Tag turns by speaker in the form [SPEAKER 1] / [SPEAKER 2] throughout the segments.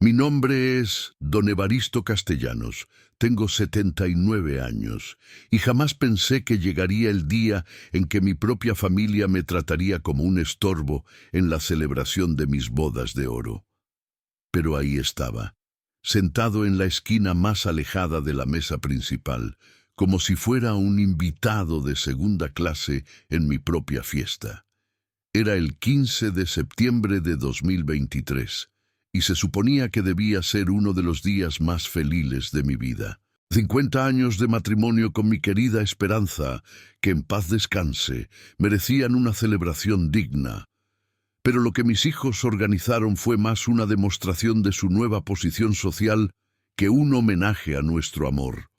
[SPEAKER 1] Mi nombre es Don Evaristo Castellanos, tengo 79 años y jamás pensé que llegaría el día en que mi propia familia me trataría como un estorbo en la celebración de mis bodas de oro. Pero ahí estaba, sentado en la esquina más alejada de la mesa principal, como si fuera un invitado de segunda clase en mi propia fiesta. Era el 15 de septiembre de 2023. Y se suponía que debía ser uno de los días más felices de mi vida. 50 años de matrimonio con mi querida Esperanza, que en paz descanse, merecían una celebración digna. Pero lo que mis hijos organizaron fue más una demostración de su nueva posición social que un homenaje a nuestro amor.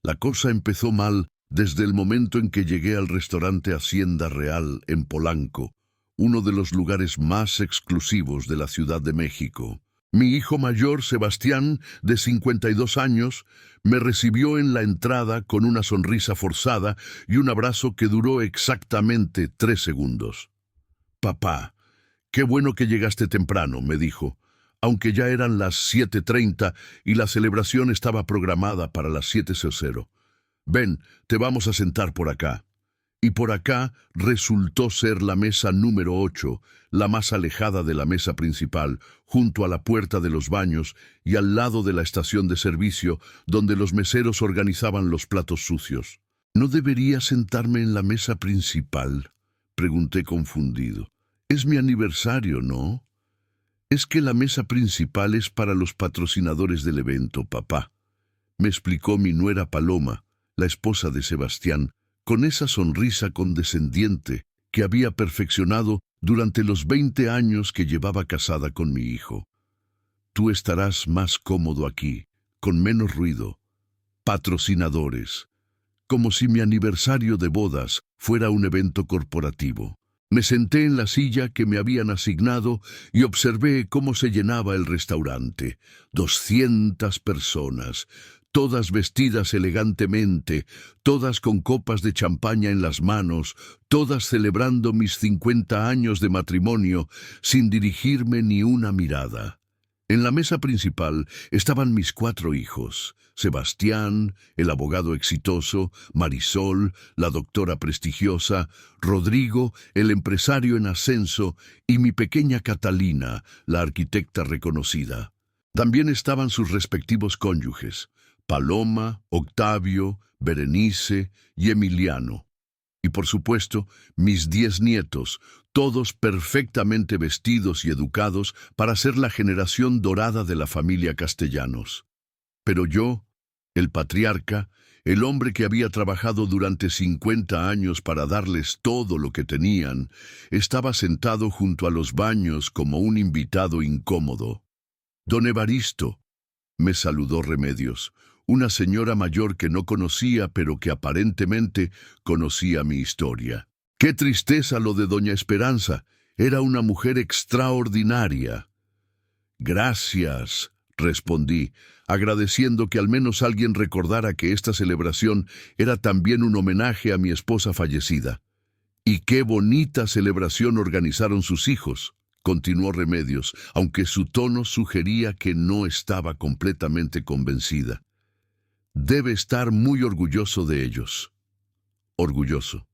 [SPEAKER 1] La cosa empezó mal desde el momento en que llegué al restaurante Hacienda Real en Polanco, uno de los lugares más exclusivos de la Ciudad de México. Mi hijo mayor, Sebastián, de 52 años, me recibió en la entrada con una sonrisa forzada y un abrazo que duró exactamente 3 segundos. «Papá, qué bueno que llegaste temprano», me dijo, aunque ya eran las 7:30 y la celebración estaba programada para las 7:00. «Ven, te vamos a sentar por acá». Y por acá resultó ser la mesa número 8, la más alejada de la mesa principal, junto a la puerta de los baños y al lado de la estación de servicio, donde los meseros organizaban los platos sucios. «¿No debería sentarme en la mesa principal?», pregunté confundido. «Es mi aniversario, ¿no?». «Es que la mesa principal es para los patrocinadores del evento, papá», me explicó mi nuera Paloma, la esposa de Sebastián, con esa sonrisa condescendiente que había perfeccionado durante los 20 años que llevaba casada con mi hijo. «Tú estarás más cómodo aquí, con menos ruido. Patrocinadores. Como si mi aniversario de bodas fuera un evento corporativo». Me senté en la silla que me habían asignado y observé cómo se llenaba el restaurante. 200 personas, todas vestidas elegantemente, todas con copas de champaña en las manos, todas celebrando mis 50 años de matrimonio sin dirigirme ni una mirada. En la mesa principal estaban mis 4 hijos, Sebastián, el abogado exitoso, Marisol, la doctora prestigiosa, Rodrigo, el empresario en ascenso, y mi pequeña Catalina, la arquitecta reconocida. También estaban sus respectivos cónyuges, Paloma, Octavio, Berenice y Emiliano. Y por supuesto, mis 10 nietos, todos perfectamente vestidos y educados para ser la generación dorada de la familia Castellanos. Pero yo, el patriarca, el hombre que había trabajado durante 50 años para darles todo lo que tenían, estaba sentado junto a los baños como un invitado incómodo. «Don Evaristo», me saludó Remedios, una señora mayor que no conocía, pero que aparentemente conocía mi historia. «Qué tristeza lo de doña Esperanza. Era una mujer extraordinaria». «Gracias», respondí, agradeciendo que al menos alguien recordara que esta celebración era también un homenaje a mi esposa fallecida. «Y qué bonita celebración organizaron sus hijos», continuó Remedios, aunque su tono sugería que no estaba completamente convencida. «Debe estar muy orgulloso de ellos». Orgulloso.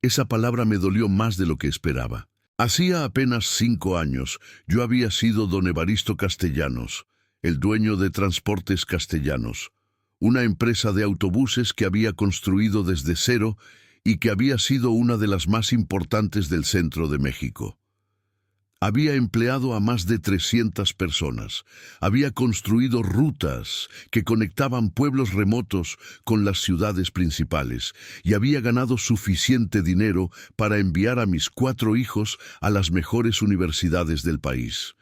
[SPEAKER 1] Esa palabra me dolió más de lo que esperaba. Hacía apenas 5 años yo había sido don Evaristo Castellanos, el dueño de Transportes Castellanos, una empresa de autobuses que había construido desde cero y que había sido una de las más importantes del centro de México. Había empleado a más de 300 personas, había construido rutas que conectaban pueblos remotos con las ciudades principales y había ganado suficiente dinero para enviar a mis 4 hijos a las mejores universidades del país.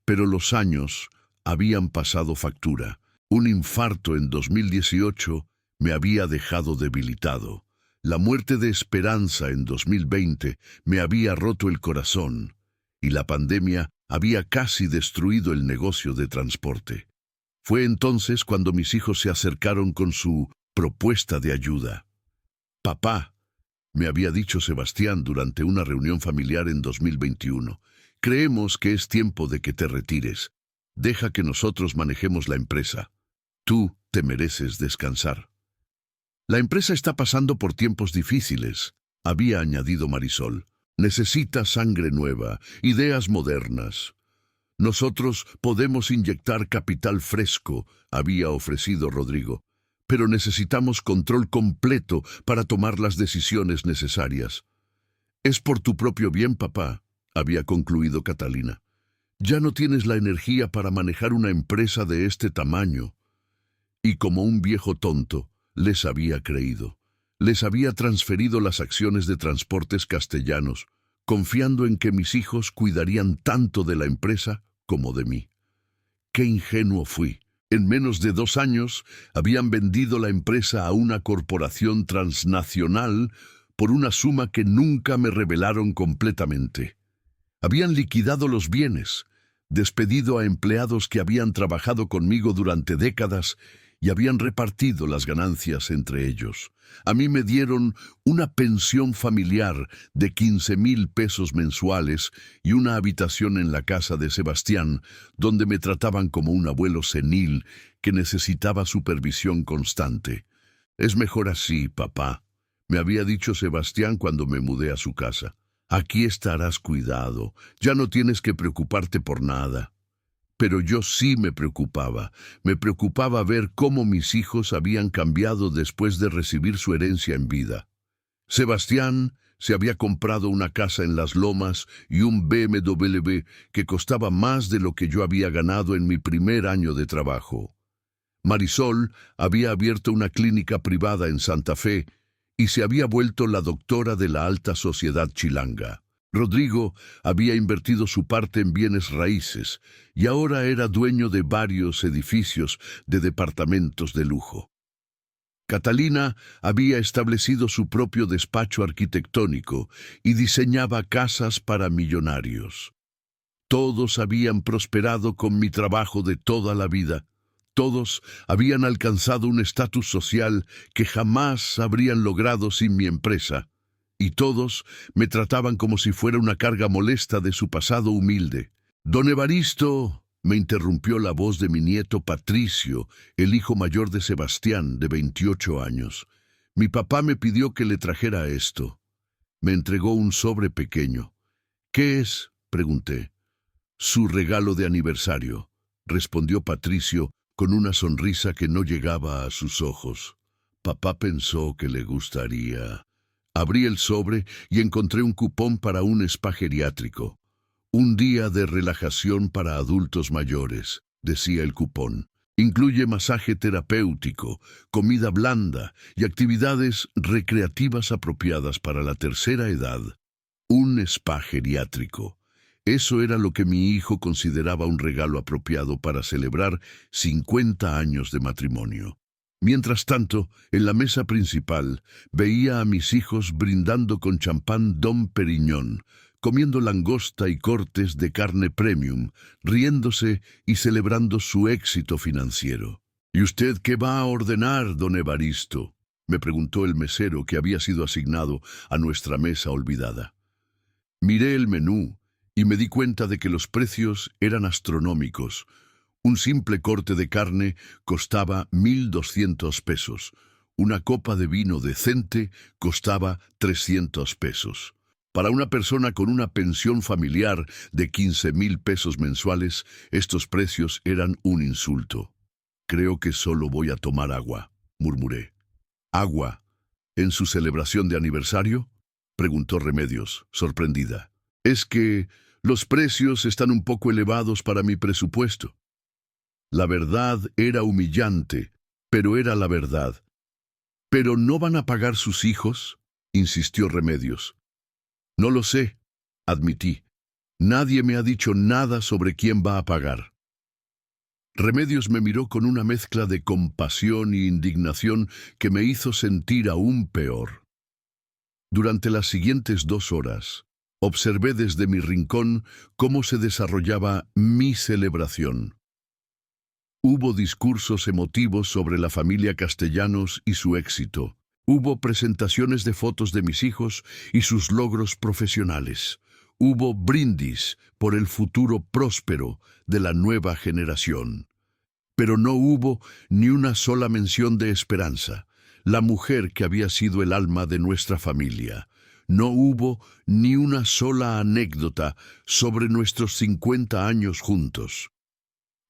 [SPEAKER 1] Pero los años habían pasado factura. Un infarto en 2018 me había dejado debilitado. La muerte de Esperanza en 2020 me había roto el corazón. Y la pandemia había casi destruido el negocio de transporte. Fue entonces cuando mis hijos se acercaron con su propuesta de ayuda. «Papá», me había dicho Sebastián durante una reunión familiar en 2021, «creemos que es tiempo de que te retires. Deja que nosotros manejemos la empresa. Tú te mereces descansar. La empresa está pasando por tiempos difíciles, había añadido Marisol. Necesita sangre nueva, ideas modernas. Nosotros podemos inyectar capital fresco, había ofrecido Rodrigo, pero necesitamos control completo para tomar las decisiones necesarias. Es por tu propio bien, papá, había concluido Catalina. Ya no tienes la energía para manejar una empresa de este tamaño. Y como un viejo tonto, les había creído. Les había transferido las acciones de Transportes Castellanos, confiando en que mis hijos cuidarían tanto de la empresa como de mí. ¡Qué ingenuo fui! En menos de 2 años habían vendido la empresa a una corporación transnacional por una suma que nunca me revelaron completamente. Habían liquidado los bienes, despedido a empleados que habían trabajado conmigo durante décadas y habían repartido las ganancias entre ellos. A mí me dieron una pensión familiar de 15,000 pesos mensuales y una habitación en la casa de Sebastián, donde me trataban como un abuelo senil que necesitaba supervisión constante. Es mejor así, papá, me había dicho Sebastián cuando me mudé a su casa. Aquí estarás cuidado, ya no tienes que preocuparte por nada. Pero yo sí me preocupaba ver cómo mis hijos habían cambiado después de recibir su herencia en vida. Sebastián se había comprado una casa en Las Lomas y un BMW que costaba más de lo que yo había ganado en mi primer año de trabajo. Marisol había abierto una clínica privada en Santa Fe y se había vuelto la doctora de la alta sociedad chilanga. Rodrigo había invertido su parte en bienes raíces y ahora era dueño de varios edificios de departamentos de lujo. Catalina había establecido su propio despacho arquitectónico y diseñaba casas para millonarios. Todos habían prosperado con mi trabajo de toda la vida. Todos habían alcanzado un estatus social que jamás habrían logrado sin mi empresa. Y todos me trataban como si fuera una carga molesta de su pasado humilde. Don Evaristo, me interrumpió la voz de mi nieto Patricio, el hijo mayor de Sebastián, de 28 años. Mi papá me pidió que le trajera esto. Me entregó un sobre pequeño. ¿Qué es?, pregunté. Su regalo de aniversario, respondió Patricio con una sonrisa que no llegaba a sus ojos. Papá pensó que le gustaría. Abrí el sobre y encontré un cupón para un spa geriátrico. Un día de relajación para adultos mayores, decía el cupón. Incluye masaje terapéutico, comida blanda y actividades recreativas apropiadas para la tercera edad. Un spa geriátrico. Eso era lo que mi hijo consideraba un regalo apropiado para celebrar 50 años de matrimonio. Mientras tanto, en la mesa principal, veía a mis hijos brindando con champán Dom Perignon, comiendo langosta y cortes de carne premium, riéndose y celebrando su éxito financiero. ¿Y usted qué va a ordenar, don Evaristo?, me preguntó el mesero que había sido asignado a nuestra mesa olvidada. Miré el menú y me di cuenta de que los precios eran astronómicos. Un simple corte de carne costaba 1,200 pesos. Una copa de vino decente costaba 300 pesos. Para una persona con una pensión familiar de 15,000 pesos mensuales, estos precios eran un insulto. Creo que solo voy a tomar agua, murmuré. ¿Agua? ¿En su celebración de aniversario?, preguntó Remedios, sorprendida. Es que los precios están un poco elevados para mi presupuesto. La verdad era humillante, pero era la verdad. ¿Pero no van a pagar sus hijos?, insistió Remedios. No lo sé, admití. Nadie me ha dicho nada sobre quién va a pagar. Remedios me miró con una mezcla de compasión y indignación que me hizo sentir aún peor. Durante las siguientes 2 horas, observé desde mi rincón cómo se desarrollaba mi celebración. Hubo discursos emotivos sobre la familia Castellanos y su éxito. Hubo presentaciones de fotos de mis hijos y sus logros profesionales. hubo brindis por el futuro próspero de la nueva generación. Pero no hubo ni una sola mención de Esperanza, la mujer que había sido el alma de nuestra familia. No hubo ni una sola anécdota sobre nuestros 50 años juntos.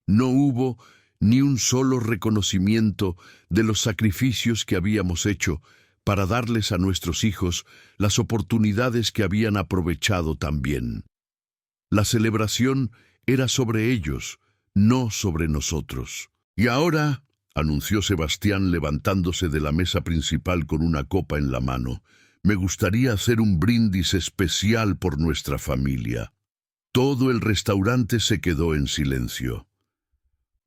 [SPEAKER 1] No hubo ni un solo reconocimiento de los sacrificios que habíamos hecho para darles a nuestros hijos las oportunidades que habían aprovechado también. La celebración era sobre ellos, no sobre nosotros. Y ahora, anunció Sebastián levantándose de la mesa principal con una copa en la mano, me gustaría hacer un brindis especial por nuestra familia. Todo el restaurante se quedó en silencio.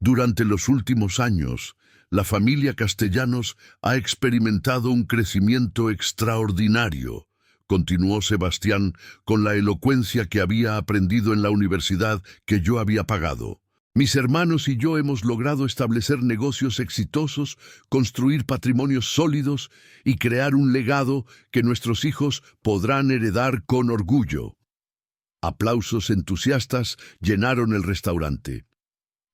[SPEAKER 1] Durante los últimos años, la familia Castellanos ha experimentado un crecimiento extraordinario, continuó Sebastián con la elocuencia que había aprendido en la universidad que yo había pagado. Mis hermanos y yo hemos logrado establecer negocios exitosos, construir patrimonios sólidos y crear un legado que nuestros hijos podrán heredar con orgullo. Aplausos entusiastas llenaron el restaurante.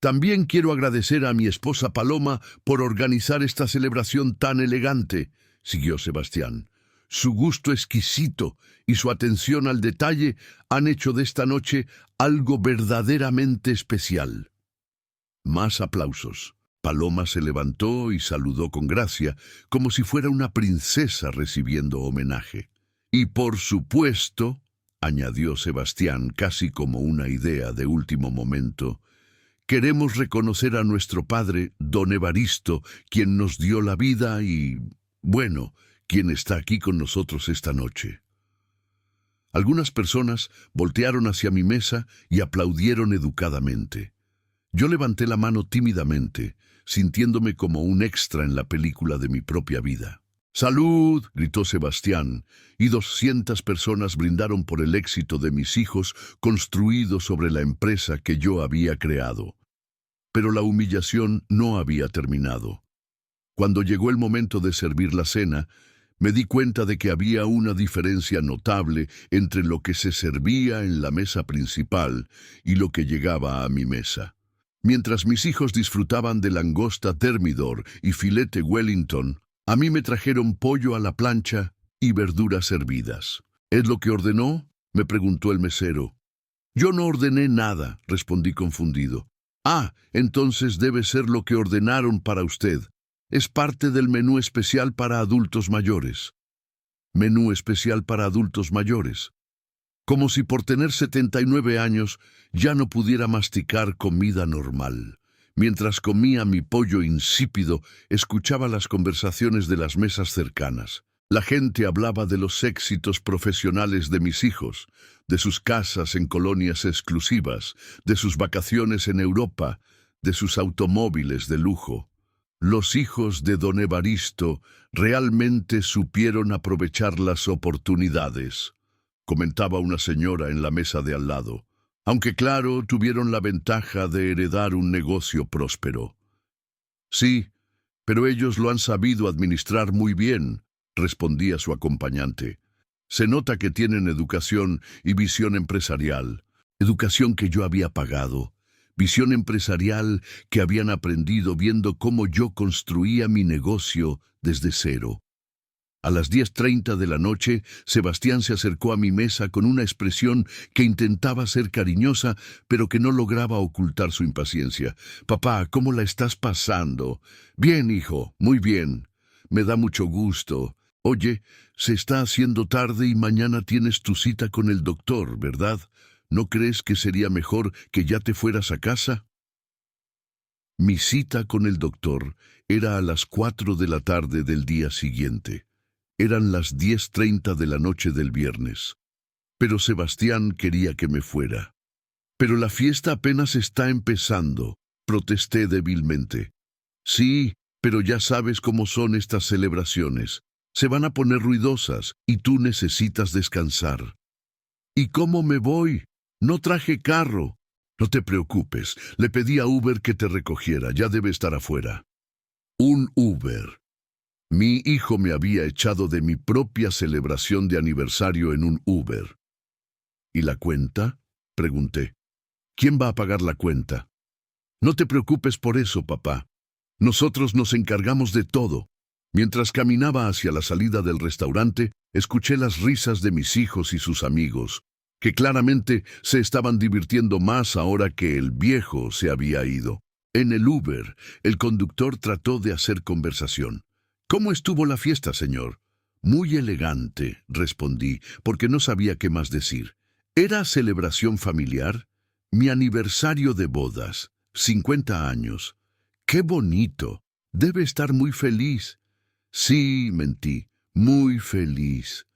[SPEAKER 1] También quiero agradecer a mi esposa Paloma por organizar esta celebración tan elegante, siguió Sebastián. Su gusto exquisito y su atención al detalle han hecho de esta noche algo verdaderamente especial. Más aplausos. Paloma se levantó y saludó con gracia, como si fuera una princesa recibiendo homenaje. Y por supuesto, añadió Sebastián casi como una idea de último momento, queremos reconocer a nuestro padre, don Evaristo, quien nos dio la vida y, bueno, quien está aquí con nosotros esta noche. Algunas personas voltearon hacia mi mesa y aplaudieron educadamente. Yo levanté la mano tímidamente, sintiéndome como un extra en la película de mi propia vida. ¡Salud!, gritó Sebastián, y 200 personas brindaron por el éxito de mis hijos construido sobre la empresa que yo había creado. Pero la humillación no había terminado. Cuando llegó el momento de servir la cena, me di cuenta de que había una diferencia notable entre lo que se servía en la mesa principal y lo que llegaba a mi mesa. Mientras mis hijos disfrutaban de langosta Thermidor y filete Wellington, a mí me trajeron pollo a la plancha y verduras hervidas. ¿Es lo que ordenó?, me preguntó el mesero. Yo no ordené nada, respondí confundido. Ah, entonces debe ser lo que ordenaron para usted. Es parte del menú especial para adultos mayores. Menú especial para adultos mayores. Como si por tener 79 años ya no pudiera masticar comida normal. Mientras comía mi pollo insípido, escuchaba las conversaciones de las mesas cercanas. La gente hablaba de los éxitos profesionales de mis hijos, de sus casas en colonias exclusivas, de sus vacaciones en Europa, de sus automóviles de lujo. Los hijos de don Evaristo realmente supieron aprovechar las oportunidades, comentaba una señora en la mesa de al lado. Aunque claro, tuvieron la ventaja de heredar un negocio próspero. Sí, pero ellos lo han sabido administrar muy bien, respondía su acompañante. Se nota que tienen educación y visión empresarial, educación que yo había pagado, visión empresarial que habían aprendido viendo cómo yo construía mi negocio desde cero. A las 10:30 de la noche, Sebastián se acercó a mi mesa con una expresión que intentaba ser cariñosa, pero que no lograba ocultar su impaciencia. «Papá, ¿cómo la estás pasando?» «Bien, hijo, muy bien. Me da mucho gusto. Oye, se está haciendo tarde y mañana tienes tu cita con el doctor, ¿verdad? ¿No crees que sería mejor que ya te fueras a casa?» Mi cita con el doctor era a las 4 de la tarde del día siguiente. Eran las 10:30 de la noche del viernes. Pero Sebastián quería que me fuera. «Pero la fiesta apenas está empezando», protesté débilmente. «Sí, pero ya sabes cómo son estas celebraciones. Se van a poner ruidosas y tú necesitas descansar». «¿Y cómo me voy? No traje carro». «No te preocupes, le pedí a Uber que te recogiera, ya debe estar afuera». Un Uber. Mi hijo me había echado de mi propia celebración de aniversario en un Uber. ¿Y la cuenta?, pregunté. ¿Quién va a pagar la cuenta? No te preocupes por eso, papá. Nosotros nos encargamos de todo. Mientras caminaba hacia la salida del restaurante, escuché las risas de mis hijos y sus amigos, que claramente se estaban divirtiendo más ahora que el viejo se había ido. En el Uber, el conductor trató de hacer conversación. ¿Cómo estuvo la fiesta, señor? Muy elegante, respondí, porque no sabía qué más decir. ¿Era celebración familiar? Mi aniversario de bodas, 50 años. ¡Qué bonito! Debe estar muy feliz. Sí, mentí, muy feliz.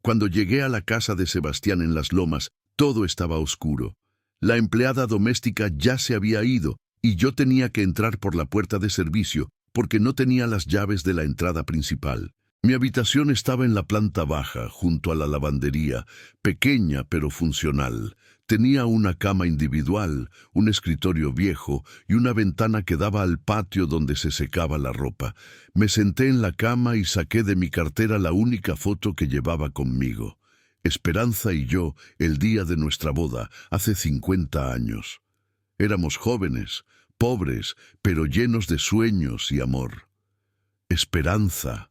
[SPEAKER 1] Cuando llegué a la casa de Sebastián en Las Lomas, todo estaba oscuro. La empleada doméstica ya se había ido y yo tenía que entrar por la puerta de servicio porque no tenía las llaves de la entrada principal. Mi habitación estaba en la planta baja, junto a la lavandería, pequeña pero funcional. Tenía una cama individual, un escritorio viejo y una ventana que daba al patio donde se secaba la ropa. Me senté en la cama y saqué de mi cartera la única foto que llevaba conmigo. Esperanza y yo, el día de nuestra boda, hace 50 años. Éramos jóvenes, pobres, pero llenos de sueños y amor. Esperanza,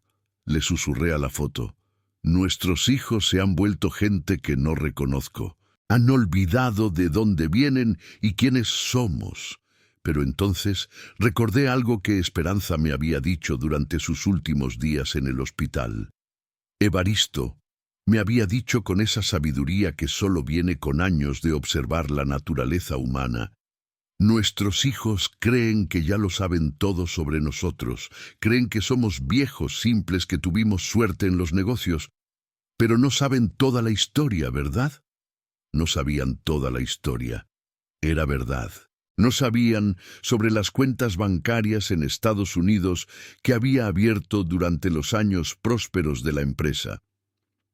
[SPEAKER 1] le susurré a la foto. Nuestros hijos se han vuelto gente que no reconozco. Han olvidado de dónde vienen y quiénes somos. Pero entonces recordé algo que Esperanza me había dicho durante sus últimos días en el hospital. Evaristo me había dicho con esa sabiduría que solo viene con años de observar la naturaleza humana. Nuestros hijos creen que ya lo saben todo sobre nosotros, creen que somos viejos simples que tuvimos suerte en los negocios, pero no saben toda la historia, ¿verdad? No sabían toda la historia. Era verdad. No sabían sobre las cuentas bancarias en Estados Unidos que había abierto durante los años prósperos de la empresa.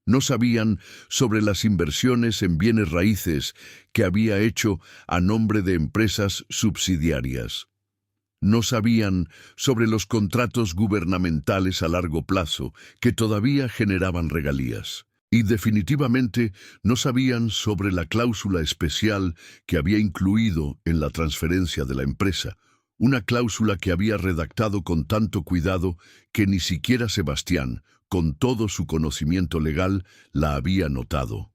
[SPEAKER 1] No sabían sobre las inversiones en bienes raíces que había hecho a nombre de empresas subsidiarias. No sabían sobre los contratos gubernamentales a largo plazo que todavía generaban regalías. Y definitivamente no sabían sobre la cláusula especial que había incluido en la transferencia de la empresa, una cláusula que había redactado con tanto cuidado que ni siquiera Sebastián, con todo su conocimiento legal, la había notado.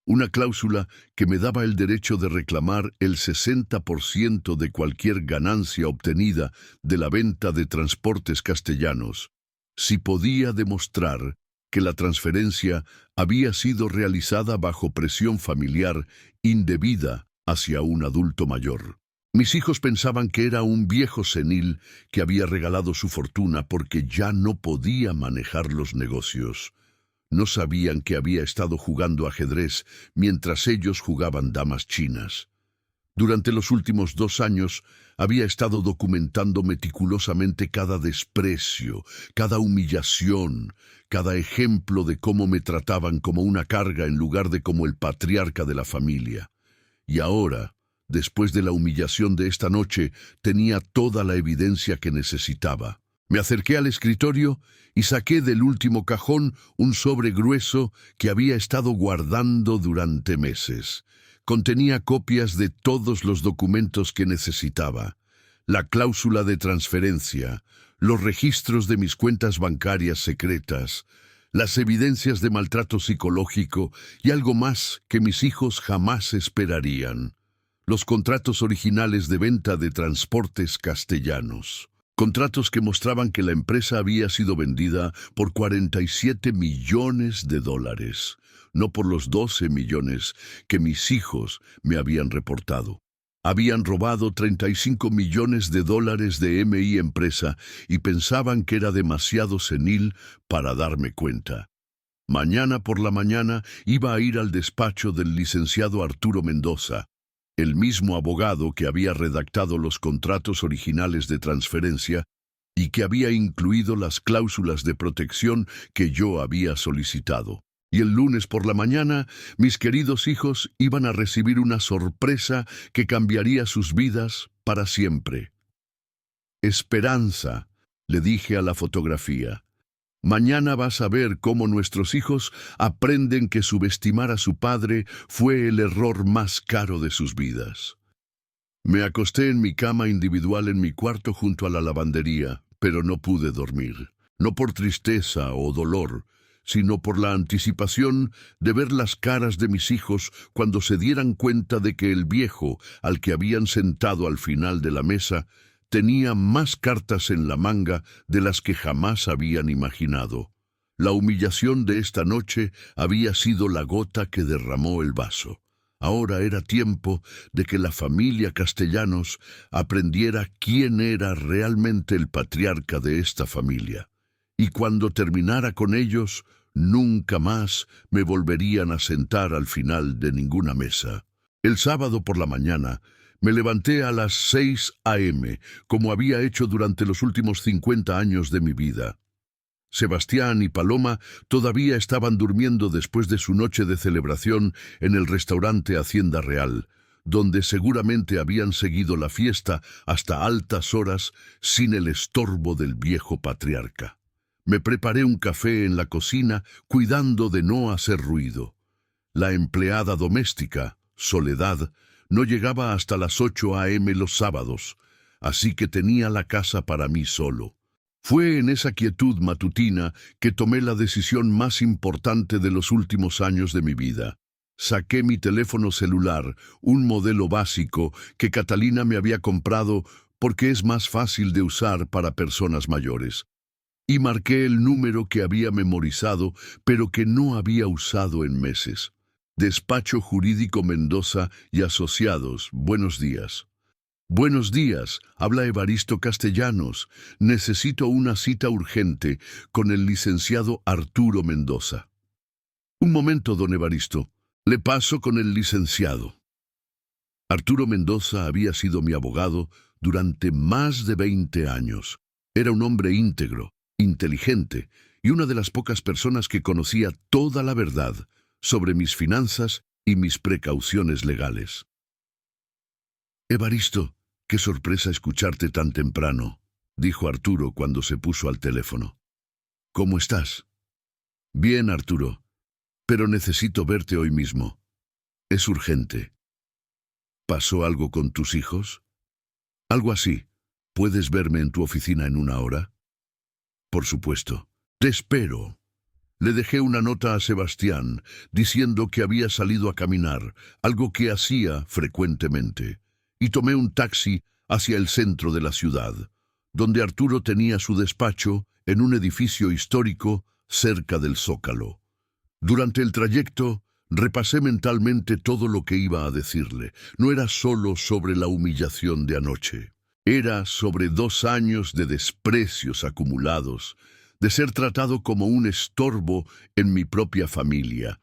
[SPEAKER 1] Una cláusula que me daba el derecho de reclamar el 60% de cualquier ganancia obtenida de la venta de Transportes Castellanos, si podía demostrar que la transferencia había sido realizada bajo presión familiar indebida hacia un adulto mayor. Mis hijos pensaban que era un viejo senil que había regalado su fortuna porque ya no podía manejar los negocios. No sabían que había estado jugando ajedrez mientras ellos jugaban damas chinas. Durante los últimos 2 años había estado documentando meticulosamente cada desprecio, cada humillación, cada ejemplo de cómo me trataban como una carga en lugar de como el patriarca de la familia. Y ahora, después de la humillación de esta noche, tenía toda la evidencia que necesitaba. Me acerqué al escritorio y saqué del último cajón un sobre grueso que había estado guardando durante meses. Contenía copias de todos los documentos que necesitaba, la cláusula de transferencia, los registros de mis cuentas bancarias secretas, las evidencias de maltrato psicológico y algo más que mis hijos jamás esperarían. Los contratos originales de venta de Transportes Castellanos. Contratos que mostraban que la empresa había sido vendida por $47 millones, no por los 12 millones que mis hijos me habían reportado. Habían robado $35 millones de MI Empresa y pensaban que era demasiado senil para darme cuenta. Mañana por la mañana iba a ir al despacho del licenciado Arturo Mendoza, el mismo abogado que había redactado los contratos originales de transferencia y que había incluido las cláusulas de protección que yo había solicitado. Y el lunes por la mañana, mis queridos hijos iban a recibir una sorpresa que cambiaría sus vidas para siempre. Esperanza, le dije a la fotografía. Mañana vas a ver cómo nuestros hijos aprenden que subestimar a su padre fue el error más caro de sus vidas. Me acosté en mi cama individual en mi cuarto junto a la lavandería, pero no pude dormir. No por tristeza o dolor, sino por la anticipación de ver las caras de mis hijos cuando se dieran cuenta de que el viejo, al que habían sentado al final de la mesa, tenía más cartas en la manga de las que jamás habían imaginado. La humillación de esta noche había sido la gota que derramó el vaso. Ahora era tiempo de que la familia Castellanos aprendiera quién era realmente el patriarca de esta familia. Y cuando terminara con ellos, nunca más me volverían a sentar al final de ninguna mesa. El sábado por la mañana, me levanté a las 6 a.m., como había hecho durante los últimos 50 años de mi vida. Sebastián y Paloma todavía estaban durmiendo después de su noche de celebración en el restaurante Hacienda Real, donde seguramente habían seguido la fiesta hasta altas horas sin el estorbo del viejo patriarca. Me preparé un café en la cocina, cuidando de no hacer ruido. La empleada doméstica, Soledad, no llegaba hasta las 8 a.m. los sábados, así que tenía la casa para mí solo. Fue en esa quietud matutina que tomé la decisión más importante de los últimos años de mi vida. Saqué mi teléfono celular, un modelo básico que Catalina me había comprado porque es más fácil de usar para personas mayores, y marqué el número que había memorizado, pero que no había usado en meses. Despacho Jurídico Mendoza y Asociados, buenos días. Buenos días, habla Evaristo Castellanos. Necesito una cita urgente con el licenciado Arturo Mendoza. Un momento, don Evaristo. Le paso con el licenciado. Arturo Mendoza había sido mi abogado durante más de 20 años. Era un hombre íntegro, inteligente y una de las pocas personas que conocía toda la verdad sobre mis finanzas y mis precauciones legales. Evaristo, qué sorpresa escucharte tan temprano, dijo Arturo cuando se puso al teléfono. ¿Cómo estás? Bien, Arturo, pero necesito verte hoy mismo. Es urgente. ¿Pasó algo con tus hijos? Algo así. ¿Puedes verme en tu oficina en una hora? Por supuesto. Te espero. Le dejé una nota a Sebastián diciendo que había salido a caminar, algo que hacía frecuentemente, y tomé un taxi hacia el centro de la ciudad, donde Arturo tenía su despacho en un edificio histórico cerca del Zócalo. Durante el trayecto, repasé mentalmente todo lo que iba a decirle. No era solo sobre la humillación de anoche. Era sobre 2 años de desprecios acumulados, de ser tratado como un estorbo en mi propia familia,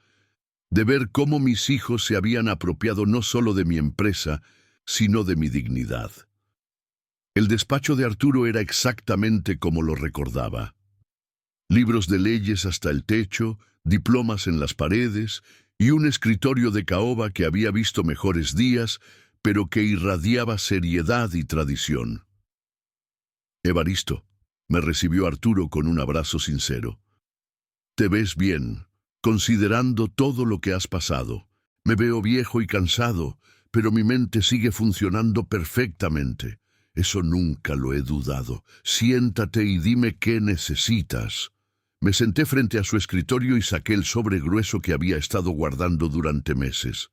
[SPEAKER 1] de ver cómo mis hijos se habían apropiado no solo de mi empresa, sino de mi dignidad. El despacho de Arturo era exactamente como lo recordaba. Libros de leyes hasta el techo, diplomas en las paredes y un escritorio de caoba que había visto mejores días, pero que irradiaba seriedad y tradición. Evaristo, me recibió Arturo con un abrazo sincero. Te ves bien, considerando todo lo que has pasado. Me veo viejo y cansado, pero mi mente sigue funcionando perfectamente. Eso nunca lo he dudado. Siéntate y dime qué necesitas. Me senté frente a su escritorio y saqué el sobre grueso que había estado guardando durante meses.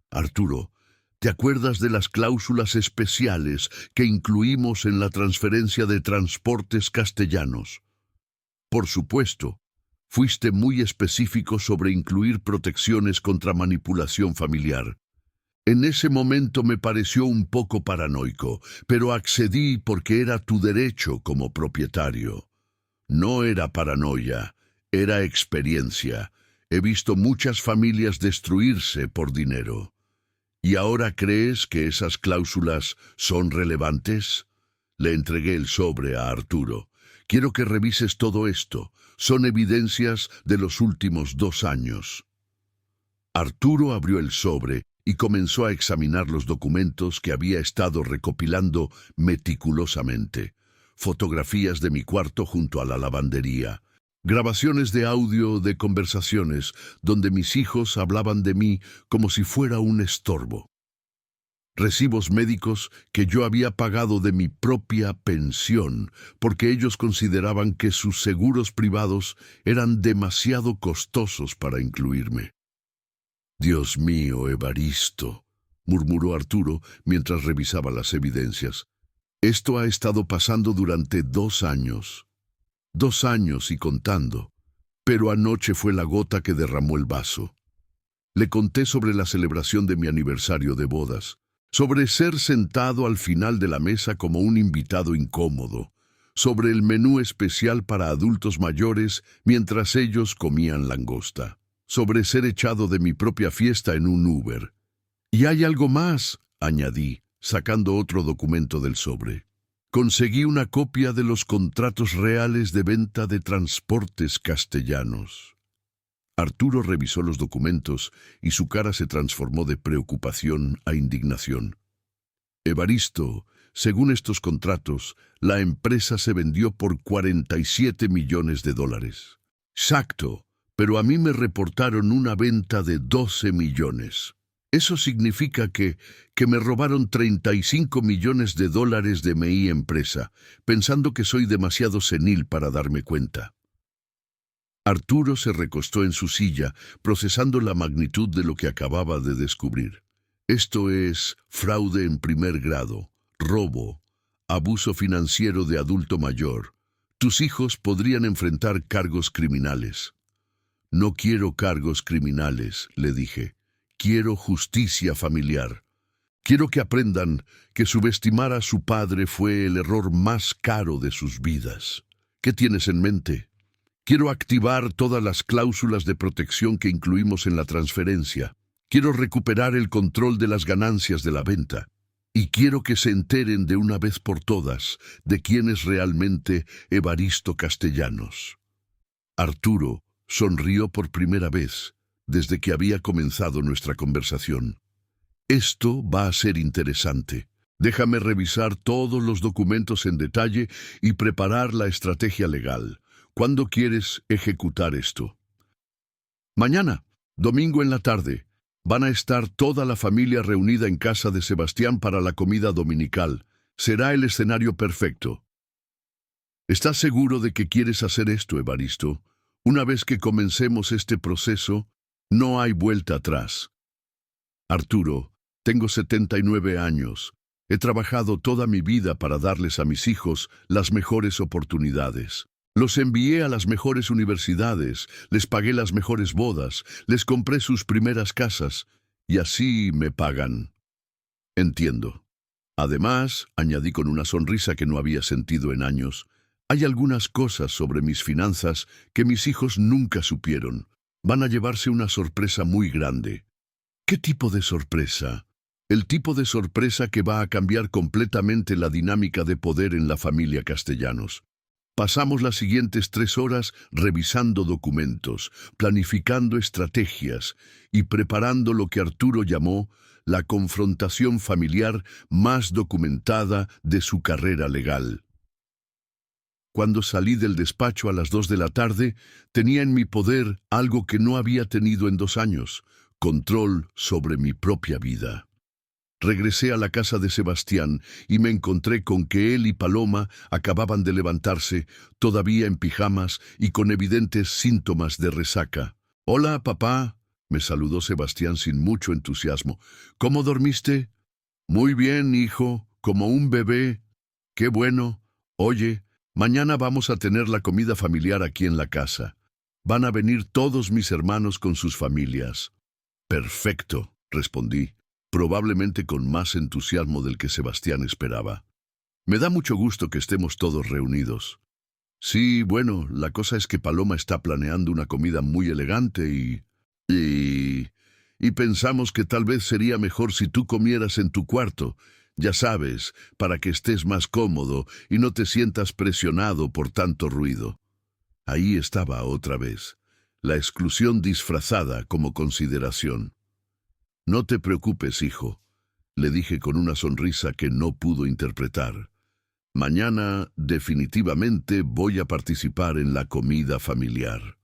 [SPEAKER 1] Arturo, ¿te acuerdas de las cláusulas especiales que incluimos en la transferencia de Transportes Castellanos? Por supuesto, fuiste muy específico sobre incluir protecciones contra manipulación familiar. En ese momento me pareció un poco paranoico, pero accedí porque era tu derecho como propietario. No era paranoia, era experiencia. He visto muchas familias destruirse por dinero. ¿Y ahora crees que esas cláusulas son relevantes? Le entregué el sobre a Arturo. Quiero que revises todo esto. Son evidencias de los últimos 2 años. Arturo abrió el sobre y comenzó a examinar los documentos que había estado recopilando meticulosamente. Fotografías de mi cuarto junto a la lavandería, Grabaciones de audio de conversaciones donde mis hijos hablaban de mí como si fuera un estorbo. Recibos médicos que yo había pagado de mi propia pensión porque ellos consideraban que sus seguros privados eran demasiado costosos para incluirme. «Dios mío, Evaristo», murmuró Arturo mientras revisaba las evidencias. «Esto ha estado pasando durante 2 años. 2 años y contando. Pero anoche fue la gota que derramó el vaso». Le conté sobre la celebración de mi aniversario de bodas, sobre ser sentado al final de la mesa como un invitado incómodo, sobre el menú especial para adultos mayores mientras ellos comían langosta, sobre ser echado de mi propia fiesta en un Uber. «Y hay algo más», añadí, sacando otro documento del sobre. «Conseguí una copia de los contratos reales de venta de Transportes Castellanos». Arturo revisó los documentos y su cara se transformó de preocupación a indignación. «Evaristo, según estos contratos, la empresa se vendió por $47 millones. Exacto, pero a mí me reportaron una venta de 12 millones. Eso significa que me robaron $35 millones de mi empresa, pensando que soy demasiado senil para darme cuenta». Arturo se recostó en su silla, procesando la magnitud de lo que acababa de descubrir. «Esto es fraude en primer grado, robo, abuso financiero de adulto mayor. Tus hijos podrían enfrentar cargos criminales». «No quiero cargos criminales», le dije. «Quiero justicia familiar. Quiero que aprendan que subestimar a su padre fue el error más caro de sus vidas. ¿Qué tienes en mente?» «Quiero activar todas las cláusulas de protección que incluimos en la transferencia. Quiero recuperar el control de las ganancias de la venta. Y quiero que se enteren de una vez por todas de quién es realmente Evaristo Castellanos». Arturo sonrió por primera vez desde que había comenzado nuestra conversación. «Esto va a ser interesante. Déjame revisar todos los documentos en detalle y preparar la estrategia legal. ¿Cuándo quieres ejecutar esto?» «Mañana, domingo en la tarde. Van a estar toda la familia reunida en casa de Sebastián para la comida dominical. Será el escenario perfecto». «¿Estás seguro de que quieres hacer esto, Evaristo? Una vez que comencemos este proceso, no hay vuelta atrás». «Arturo, tengo 79 años. He trabajado toda mi vida para darles a mis hijos las mejores oportunidades. Los envié a las mejores universidades, les pagué las mejores bodas, les compré sus primeras casas, y así me pagan». «Entiendo. Además», añadí con una sonrisa que no había sentido en años, «hay algunas cosas sobre mis finanzas que mis hijos nunca supieron. Van a llevarse una sorpresa muy grande». «¿Qué tipo de sorpresa?» «El tipo de sorpresa que va a cambiar completamente la dinámica de poder en la familia Castellanos». Pasamos las siguientes 3 horas revisando documentos, planificando estrategias y preparando lo que Arturo llamó la confrontación familiar más documentada de su carrera legal. Cuando salí del despacho a las 2 de la tarde, tenía en mi poder algo que no había tenido en 2 años: control sobre mi propia vida. Regresé a la casa de Sebastián y me encontré con que él y Paloma acababan de levantarse, todavía en pijamas y con evidentes síntomas de resaca. «Hola, papá», me saludó Sebastián sin mucho entusiasmo. «¿Cómo dormiste?» «Muy bien, hijo, como un bebé». «Qué bueno. Oye, mañana vamos a tener la comida familiar aquí en la casa. Van a venir todos mis hermanos con sus familias». «Perfecto», respondí, probablemente con más entusiasmo del que Sebastián esperaba. «Me da mucho gusto que estemos todos reunidos». «Sí, bueno, la cosa es que Paloma está planeando una comida muy elegante y pensamos que tal vez sería mejor si tú comieras en tu cuarto, ya sabes, para que estés más cómodo y no te sientas presionado por tanto ruido». Ahí estaba otra vez, la exclusión disfrazada como consideración. «No te preocupes, hijo», le dije con una sonrisa que no pudo interpretar. Mañana definitivamente voy a participar en la comida familiar.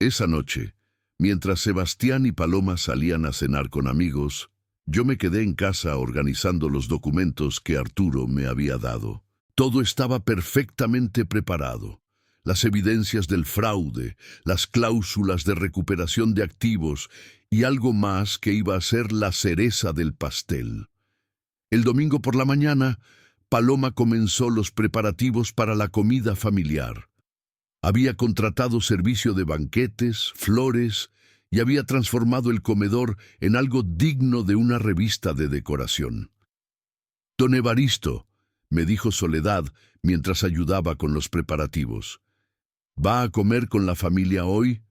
[SPEAKER 1] Esa noche, mientras Sebastián y Paloma salían a cenar con amigos, yo me quedé en casa organizando los documentos que Arturo me había dado. Todo estaba perfectamente preparado. Las evidencias del fraude, las cláusulas de recuperación de activos y algo más que iba a ser la cereza del pastel. El domingo por la mañana, Paloma comenzó los preparativos para la comida familiar. Había contratado servicio de banquetes, flores, y había transformado el comedor en algo digno de una revista de decoración. «Don Evaristo», me dijo Soledad mientras ayudaba con los preparativos, «¿va a comer con la familia hoy?»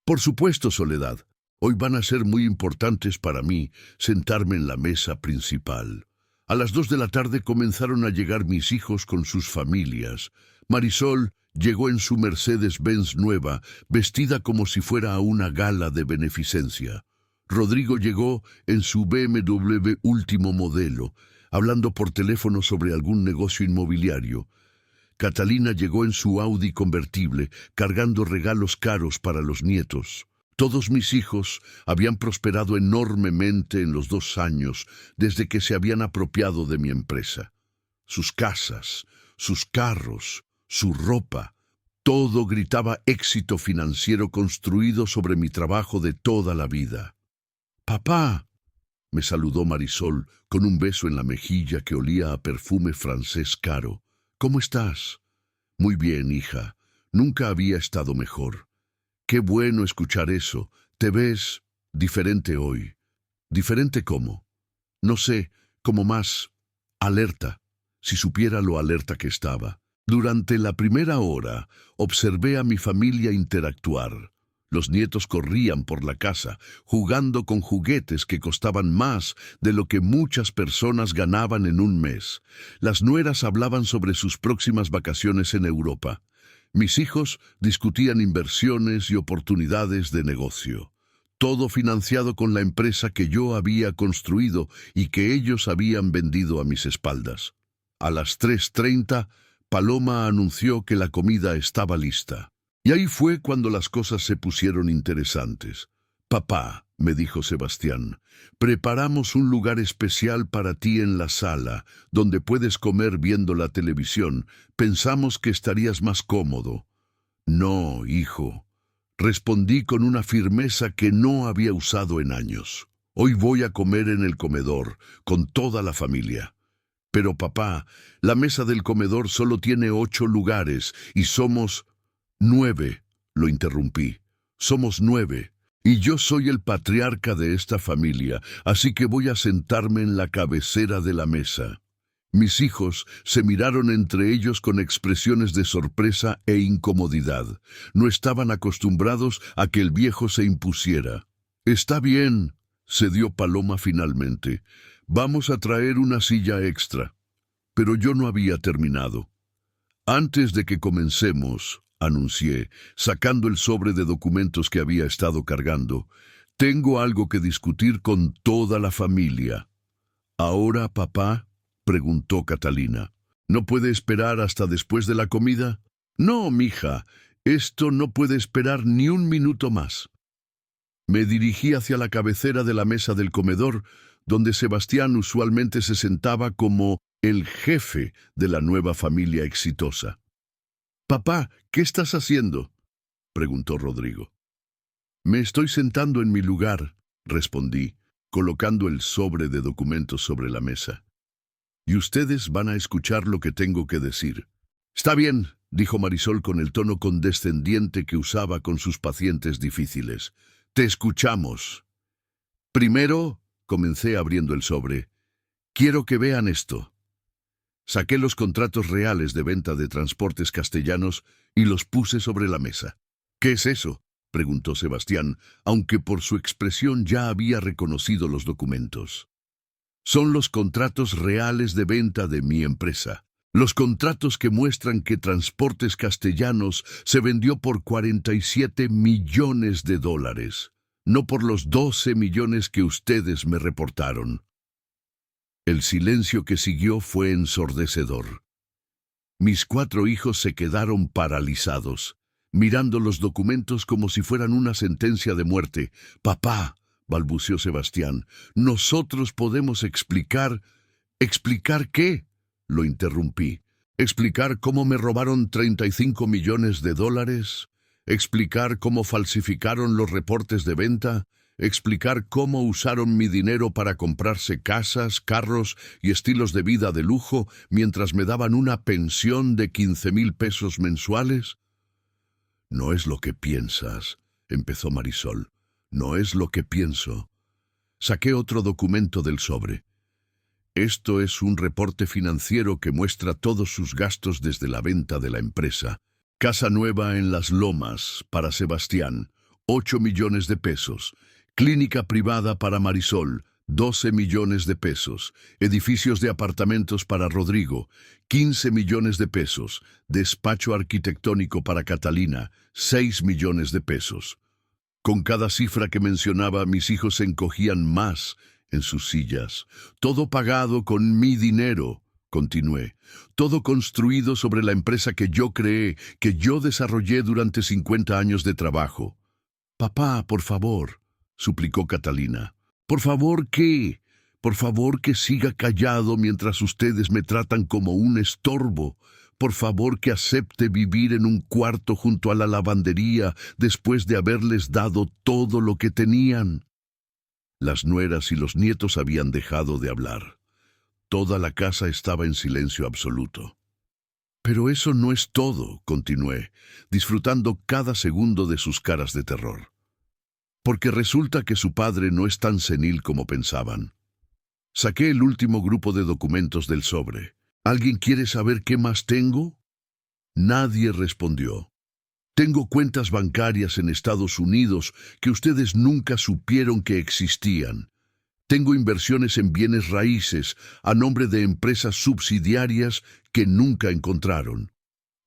[SPEAKER 1] «Por supuesto, Soledad. Hoy van a ser muy importantes para mí sentarme en la mesa principal». A las 2 de la tarde comenzaron a llegar mis hijos con sus familias. Marisol llegó en su Mercedes-Benz nueva, vestida como si fuera a una gala de beneficencia. Rodrigo llegó en su BMW último modelo, hablando por teléfono sobre algún negocio inmobiliario. Catalina llegó en su Audi convertible, cargando regalos caros para los nietos. Todos mis hijos habían prosperado enormemente en los 2 años desde que se habían apropiado de mi empresa. Sus casas, sus carros, su ropa, todo gritaba éxito financiero construido sobre mi trabajo de toda la vida. «Papá», me saludó Marisol con un beso en la mejilla que olía a perfume francés caro. «¿Cómo estás?» «Muy bien, hija. Nunca había estado mejor». «Qué bueno escuchar eso. Te ves diferente hoy». «¿Diferente cómo?» «No sé, como más alerta, si supiera lo alerta que estaba». Durante la primera hora, observé a mi familia interactuar. Los nietos corrían por la casa, jugando con juguetes que costaban más de lo que muchas personas ganaban en un mes. Las nueras hablaban sobre sus próximas vacaciones en Europa. Mis hijos discutían inversiones y oportunidades de negocio. Todo financiado con la empresa que yo había construido y que ellos habían vendido a mis espaldas. A las 3:30, Paloma anunció que la comida estaba lista. Y ahí fue cuando las cosas se pusieron interesantes. «Papá», me dijo Sebastián, «preparamos un lugar especial para ti en la sala, donde puedes comer viendo la televisión. Pensamos que estarías más cómodo». «No, hijo», respondí con una firmeza que no había usado en años. «Hoy voy a comer en el comedor, con toda la familia». «Pero papá, la mesa del comedor solo tiene 8 lugares y somos 9», lo interrumpí. «Somos 9. Y yo soy el patriarca de esta familia, así que voy a sentarme en la cabecera de la mesa». Mis hijos se miraron entre ellos con expresiones de sorpresa e incomodidad. No estaban acostumbrados a que el viejo se impusiera. «Está bien», cedió Paloma finalmente. «Vamos a traer una silla extra». Pero yo no había terminado. «Antes de que comencemos», anuncié, sacando el sobre de documentos que había estado cargando, «tengo algo que discutir con toda la familia». «¿Ahora, papá?», preguntó Catalina. «¿No puede esperar hasta después de la comida?» «No, mija, esto no puede esperar ni un minuto más». Me dirigí hacia la cabecera de la mesa del comedor, donde Sebastián usualmente se sentaba como el jefe de la nueva familia exitosa. «Papá, ¿qué estás haciendo?», preguntó Rodrigo. «Me estoy sentando en mi lugar», respondí, colocando el sobre de documentos sobre la mesa. «Y ustedes van a escuchar lo que tengo que decir». «Está bien», dijo Marisol con el tono condescendiente que usaba con sus pacientes difíciles. «Te escuchamos». «Primero», comencé abriendo el sobre, «quiero que vean esto». Saqué los contratos reales de venta de Transportes Castellanos y los puse sobre la mesa. «¿Qué es eso?», preguntó Sebastián, aunque por su expresión ya había reconocido los documentos. «Son los contratos reales de venta de mi empresa. Los contratos que muestran que Transportes Castellanos se vendió por $47 millones, no por los 12 millones que ustedes me reportaron». El silencio que siguió fue ensordecedor. Mis 4 hijos se quedaron paralizados, mirando los documentos como si fueran una sentencia de muerte. «Papá», balbuceó Sebastián, «nosotros podemos explicar». «¿Explicar qué?», lo interrumpí. «¿Explicar cómo me robaron 35 millones de dólares? ¿Explicar cómo falsificaron los reportes de venta? ¿Explicar cómo usaron mi dinero para comprarse casas, carros y estilos de vida de lujo mientras me daban una pensión de 15,000 pesos mensuales?» «No es lo que piensas», empezó Marisol. «No es lo que pienso». Saqué otro documento del sobre. «Esto es un reporte financiero que muestra todos sus gastos desde la venta de la empresa. Casa nueva en Las Lomas, para Sebastián, 8 millones de pesos. Clínica privada para Marisol, 12 millones de pesos. Edificios de apartamentos para Rodrigo, 15 millones de pesos. Despacho arquitectónico para Catalina, 6 millones de pesos». Con cada cifra que mencionaba, mis hijos se encogían más en sus sillas. «Todo pagado con mi dinero», continué. «Todo construido sobre la empresa que yo creé, que yo desarrollé durante 50 años de trabajo». «Papá, por favor», suplicó Catalina. «¿Por favor qué? Por favor que siga callado mientras ustedes me tratan como un estorbo. Por favor que acepte vivir en un cuarto junto a la lavandería después de haberles dado todo lo que tenían». Las nueras y los nietos habían dejado de hablar. Toda la casa estaba en silencio absoluto. «Pero eso no es todo», continué, disfrutando cada segundo de sus caras de terror. «Porque resulta que su padre no es tan senil como pensaban». Saqué el último grupo de documentos del sobre. «¿Alguien quiere saber qué más tengo?» Nadie respondió. «Tengo cuentas bancarias en Estados Unidos que ustedes nunca supieron que existían. Tengo inversiones en bienes raíces a nombre de empresas subsidiarias que nunca encontraron.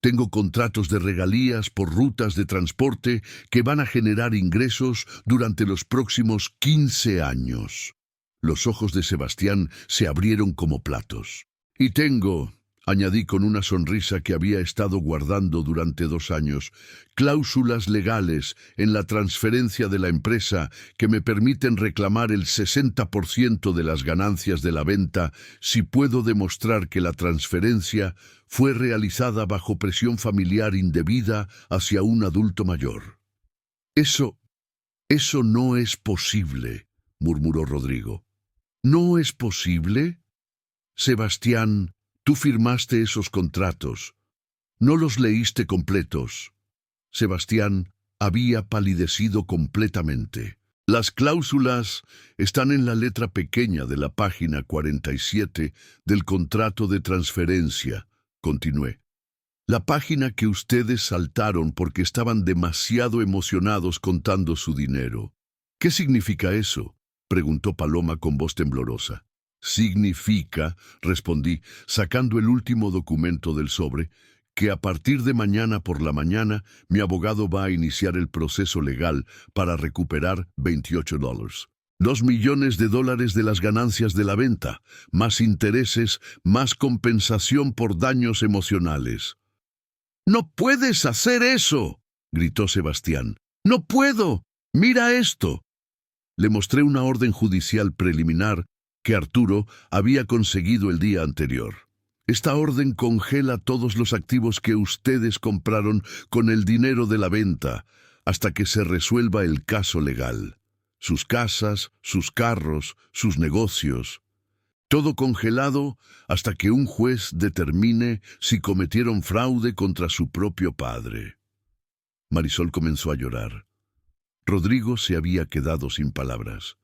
[SPEAKER 1] Tengo contratos de regalías por rutas de transporte que van a generar ingresos durante los próximos 15 años». Los ojos de Sebastián se abrieron como platos. «Y tengo», añadí con una sonrisa que había estado guardando durante 2 años, «cláusulas legales en la transferencia de la empresa que me permiten reclamar el 60% de las ganancias de la venta si puedo demostrar que la transferencia fue realizada bajo presión familiar indebida hacia un adulto mayor». Eso no es posible», murmuró Rodrigo. «¿No es posible? Sebastián, tú firmaste esos contratos. No los leíste completos». Sebastián había palidecido completamente. «Las cláusulas están en la letra pequeña de la página 47 del contrato de transferencia», continué. «La página que ustedes saltaron porque estaban demasiado emocionados contando su dinero». «¿Qué significa eso?», preguntó Paloma con voz temblorosa. «Significa», respondí, sacando el último documento del sobre, «que a partir de mañana por la mañana mi abogado va a iniciar el proceso legal para recuperar $28. 2 millones de dólares de las ganancias de la venta, más intereses, más compensación por daños emocionales». «¡No puedes hacer eso!», gritó Sebastián. «¡No puedo! ¡Mira esto!». Le mostré una orden judicial preliminar que Arturo había conseguido el día anterior. «Esta orden congela todos los activos que ustedes compraron con el dinero de la venta hasta que se resuelva el caso legal. Sus casas, sus carros, sus negocios. Todo congelado hasta que un juez determine si cometieron fraude contra su propio padre». Marisol comenzó a llorar. Rodrigo se había quedado sin palabras.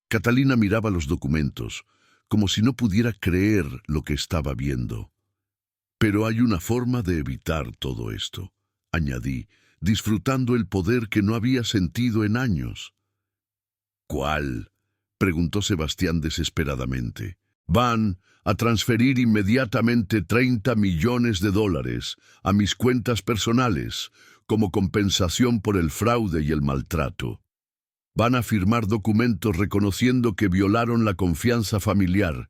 [SPEAKER 1] Catalina miraba los documentos, como si no pudiera creer lo que estaba viendo. «Pero hay una forma de evitar todo esto», añadí, disfrutando el poder que no había sentido en años. «¿Cuál?», preguntó Sebastián desesperadamente. «Van a transferir inmediatamente 30 millones de dólares a mis cuentas personales como compensación por el fraude y el maltrato. Van a firmar documentos reconociendo que violaron la confianza familiar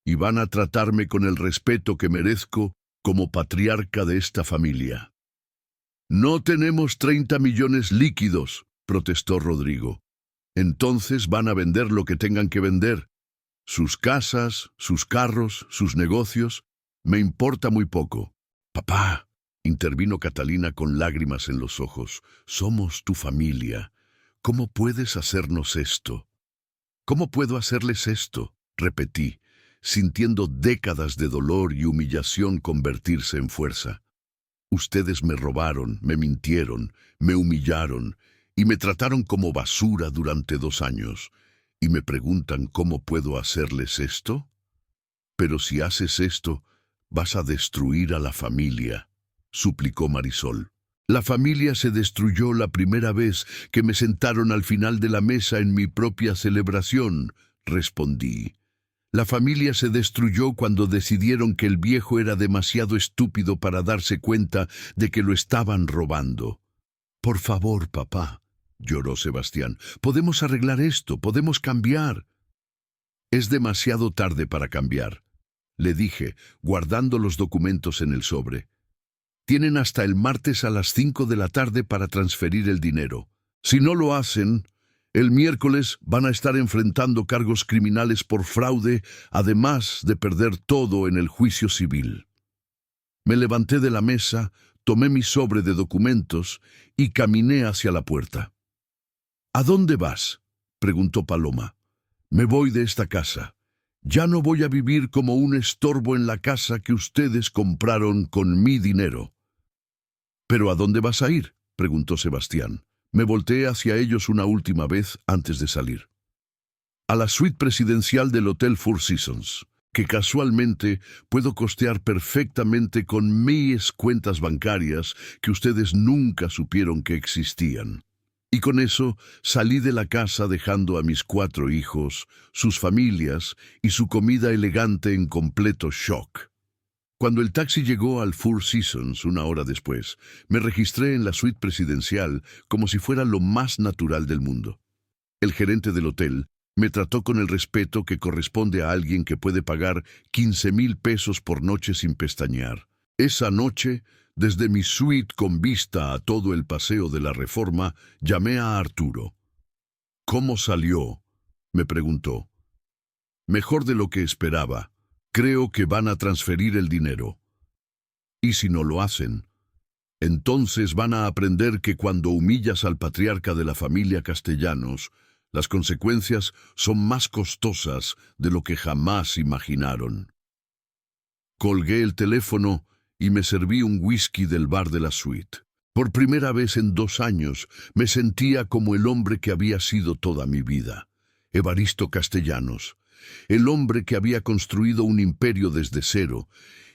[SPEAKER 1] y van a tratarme con el respeto que merezco como patriarca de esta familia. No tenemos 30 millones líquidos, protestó Rodrigo. Entonces van a vender lo que tengan que vender. Sus casas, sus carros, sus negocios. Me importa muy poco. Papá, intervino Catalina con lágrimas en los ojos, somos tu familia. ¿Cómo puedes hacernos esto? ¿Cómo puedo hacerles esto? Repetí, sintiendo décadas de dolor y humillación convertirse en fuerza. Ustedes me robaron, me mintieron, me humillaron y me trataron como basura durante 2 años. ¿Y me preguntan cómo puedo hacerles esto? Pero si haces esto, vas a destruir a la familia, suplicó Marisol. La familia se destruyó la primera vez que me sentaron al final de la mesa en mi propia celebración, respondí. La familia se destruyó cuando decidieron que el viejo era demasiado estúpido para darse cuenta de que lo estaban robando. Por favor, papá, lloró Sebastián, podemos arreglar esto, podemos cambiar. Es demasiado tarde para cambiar, le dije, guardando los documentos en el sobre. Tienen hasta el martes a las 5 de la tarde para transferir el dinero. Si no lo hacen, el miércoles van a estar enfrentando cargos criminales por fraude, además de perder todo en el juicio civil. Me levanté de la mesa, tomé mi sobre de documentos y caminé hacia la puerta. ¿A dónde vas?, preguntó Paloma. Me voy de esta casa. Ya no voy a vivir como un estorbo en la casa que ustedes compraron con mi dinero. ¿Pero a dónde vas a ir?, preguntó Sebastián. Me volteé hacia ellos una última vez antes de salir. A la suite presidencial del Hotel Four Seasons, que casualmente puedo costear perfectamente con mis cuentas bancarias que ustedes nunca supieron que existían. Y con eso salí de la casa dejando a mis 4 hijos, sus familias y su comida elegante en completo shock. Cuando el taxi llegó al Four Seasons 1 hora después, me registré en la suite presidencial como si fuera lo más natural del mundo. El gerente del hotel me trató con el respeto que corresponde a alguien que puede pagar 15,000 pesos por noche sin pestañear. Esa noche, desde mi suite con vista a todo el Paseo de la Reforma, llamé a Arturo. ¿Cómo salió?, me preguntó. Mejor de lo que esperaba. Creo que van a transferir el dinero. ¿Y si no lo hacen? Entonces van a aprender que cuando humillas al patriarca de la familia Castellanos, las consecuencias son más costosas de lo que jamás imaginaron. Colgué el teléfono y me serví un whisky del bar de la suite. Por primera vez en 2 años me sentía como el hombre que había sido toda mi vida, Evaristo Castellanos, el hombre que había construido un imperio desde cero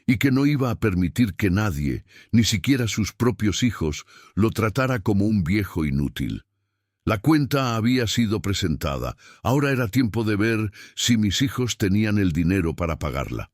[SPEAKER 1] y que no iba a permitir que nadie, ni siquiera sus propios hijos, lo tratara como un viejo inútil. La cuenta había sido presentada, ahora era tiempo de ver si mis hijos tenían el dinero para pagarla.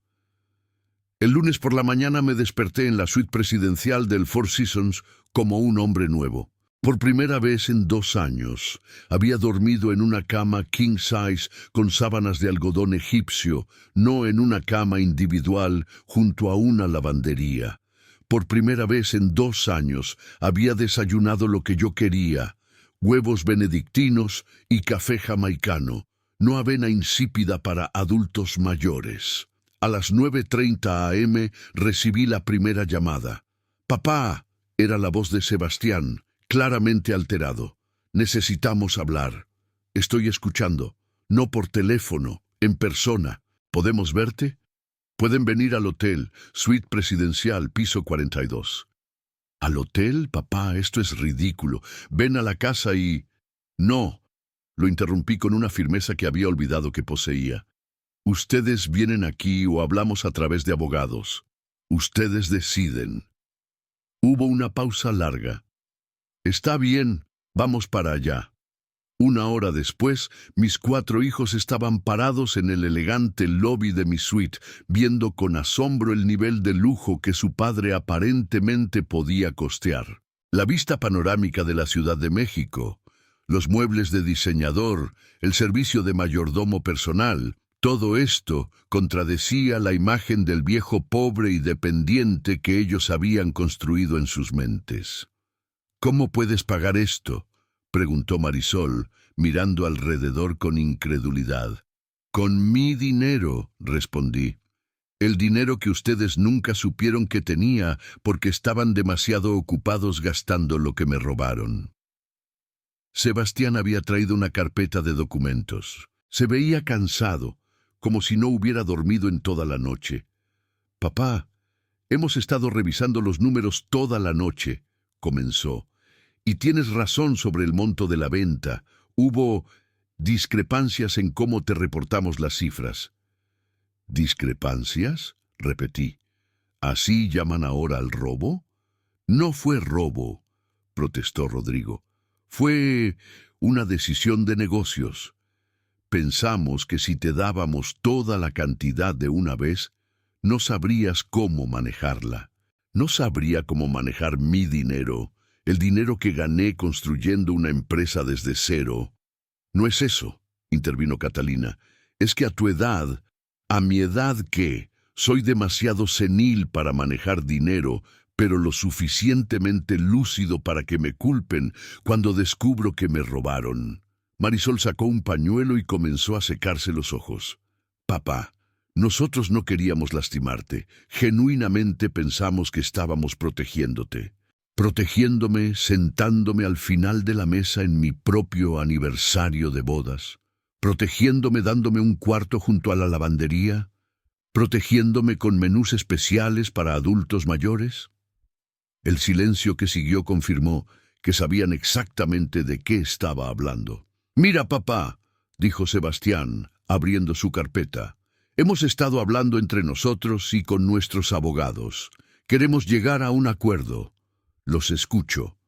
[SPEAKER 1] El lunes por la mañana me desperté en la suite presidencial del Four Seasons como un hombre nuevo. Por primera vez en 2 años, había dormido en una cama king size con sábanas de algodón egipcio, no en una cama individual junto a una lavandería. Por primera vez en 2 años, había desayunado lo que yo quería: huevos benedictinos y café jamaicano, no avena insípida para adultos mayores. A las 9:30 a.m. recibí la primera llamada. «Papá», era la voz de Sebastián, claramente alterado. «Necesitamos hablar. Estoy escuchando. No por teléfono, en persona. ¿Podemos verte? Pueden venir al hotel, suite presidencial, piso 42. ¿Al hotel, papá? Esto es ridículo. Ven a la casa y...» «No», lo interrumpí con una firmeza que había olvidado que poseía. «Ustedes vienen aquí o hablamos a través de abogados. Ustedes deciden». Hubo una pausa larga. «Está bien, vamos para allá». 1 hora después, mis 4 hijos estaban parados en el elegante lobby de mi suite, viendo con asombro el nivel de lujo que su padre aparentemente podía costear. La vista panorámica de la Ciudad de México, los muebles de diseñador, el servicio de mayordomo personal, Todo esto contradecía la imagen del viejo pobre y dependiente que ellos habían construido en sus mentes. ¿Cómo puedes pagar esto?, preguntó Marisol, mirando alrededor con incredulidad. Con mi dinero, respondí. El dinero que ustedes nunca supieron que tenía porque estaban demasiado ocupados gastando lo que me robaron. Sebastián había traído una carpeta de documentos. Se veía cansado, como si no hubiera dormido en toda la noche. «Papá, hemos estado revisando los números toda la noche», comenzó. «Y tienes razón sobre el monto de la venta. Hubo discrepancias en cómo te reportamos las cifras». «¿Discrepancias?», repetí. «¿Así llaman ahora al robo?» «No fue robo», protestó Rodrigo. «Fue una decisión de negocios. Pensamos que si te dábamos toda la cantidad de una vez, no sabrías cómo manejarla. No sabría cómo manejar mi dinero, el dinero que gané construyendo una empresa desde cero». «No es eso», intervino Catalina. «Es que a tu edad, a mi edad ¿qué? Soy demasiado senil para manejar dinero, pero lo suficientemente lúcido para que me culpen cuando descubro que me robaron». Marisol sacó un pañuelo y comenzó a secarse los ojos. «Papá, nosotros no queríamos lastimarte. Genuinamente pensamos que estábamos protegiéndote. Protegiéndome sentándome al final de la mesa en mi propio aniversario de bodas. Protegiéndome dándome un cuarto junto a la lavandería. Protegiéndome con menús especiales para adultos mayores». El silencio que siguió confirmó que sabían exactamente de qué estaba hablando. «Mira, papá», dijo Sebastián, abriendo su carpeta. «Hemos estado hablando entre nosotros y con nuestros abogados. Queremos llegar a un acuerdo. Los escucho.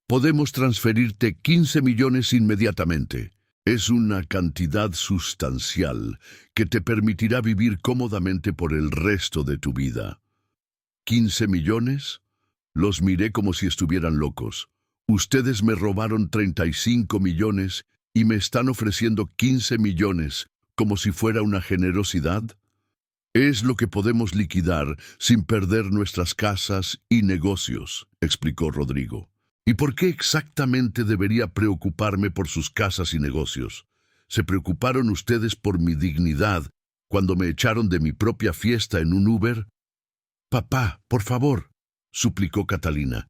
[SPEAKER 1] Podemos transferirte 15 millones inmediatamente. Es una cantidad sustancial que te permitirá vivir cómodamente por el resto de tu vida». «¿15 millones?» Los miré como si estuvieran locos. «Ustedes me robaron 35 millones y me están ofreciendo 15 millones como si fuera una generosidad». «Es lo que podemos liquidar sin perder nuestras casas y negocios», explicó Rodrigo. «¿Y por qué exactamente debería preocuparme por sus casas y negocios? ¿Se preocuparon ustedes por mi dignidad cuando me echaron de mi propia fiesta en un Uber?» «Papá, por favor», suplicó Catalina.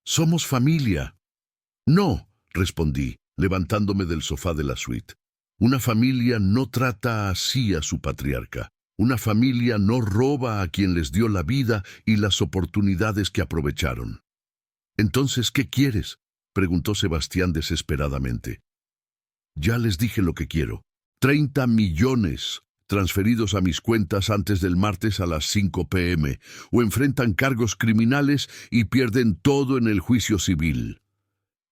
[SPEAKER 1] «Somos familia». «No», respondí, levantándome del sofá de la suite. «Una familia no trata así a su patriarca. Una familia no roba a quien les dio la vida y las oportunidades que aprovecharon». «Entonces, ¿qué quieres?», preguntó Sebastián desesperadamente. «Ya les dije lo que quiero. 30 millones transferidos a mis cuentas antes del martes a las 5 p.m. o enfrentan cargos criminales y pierden todo en el juicio civil».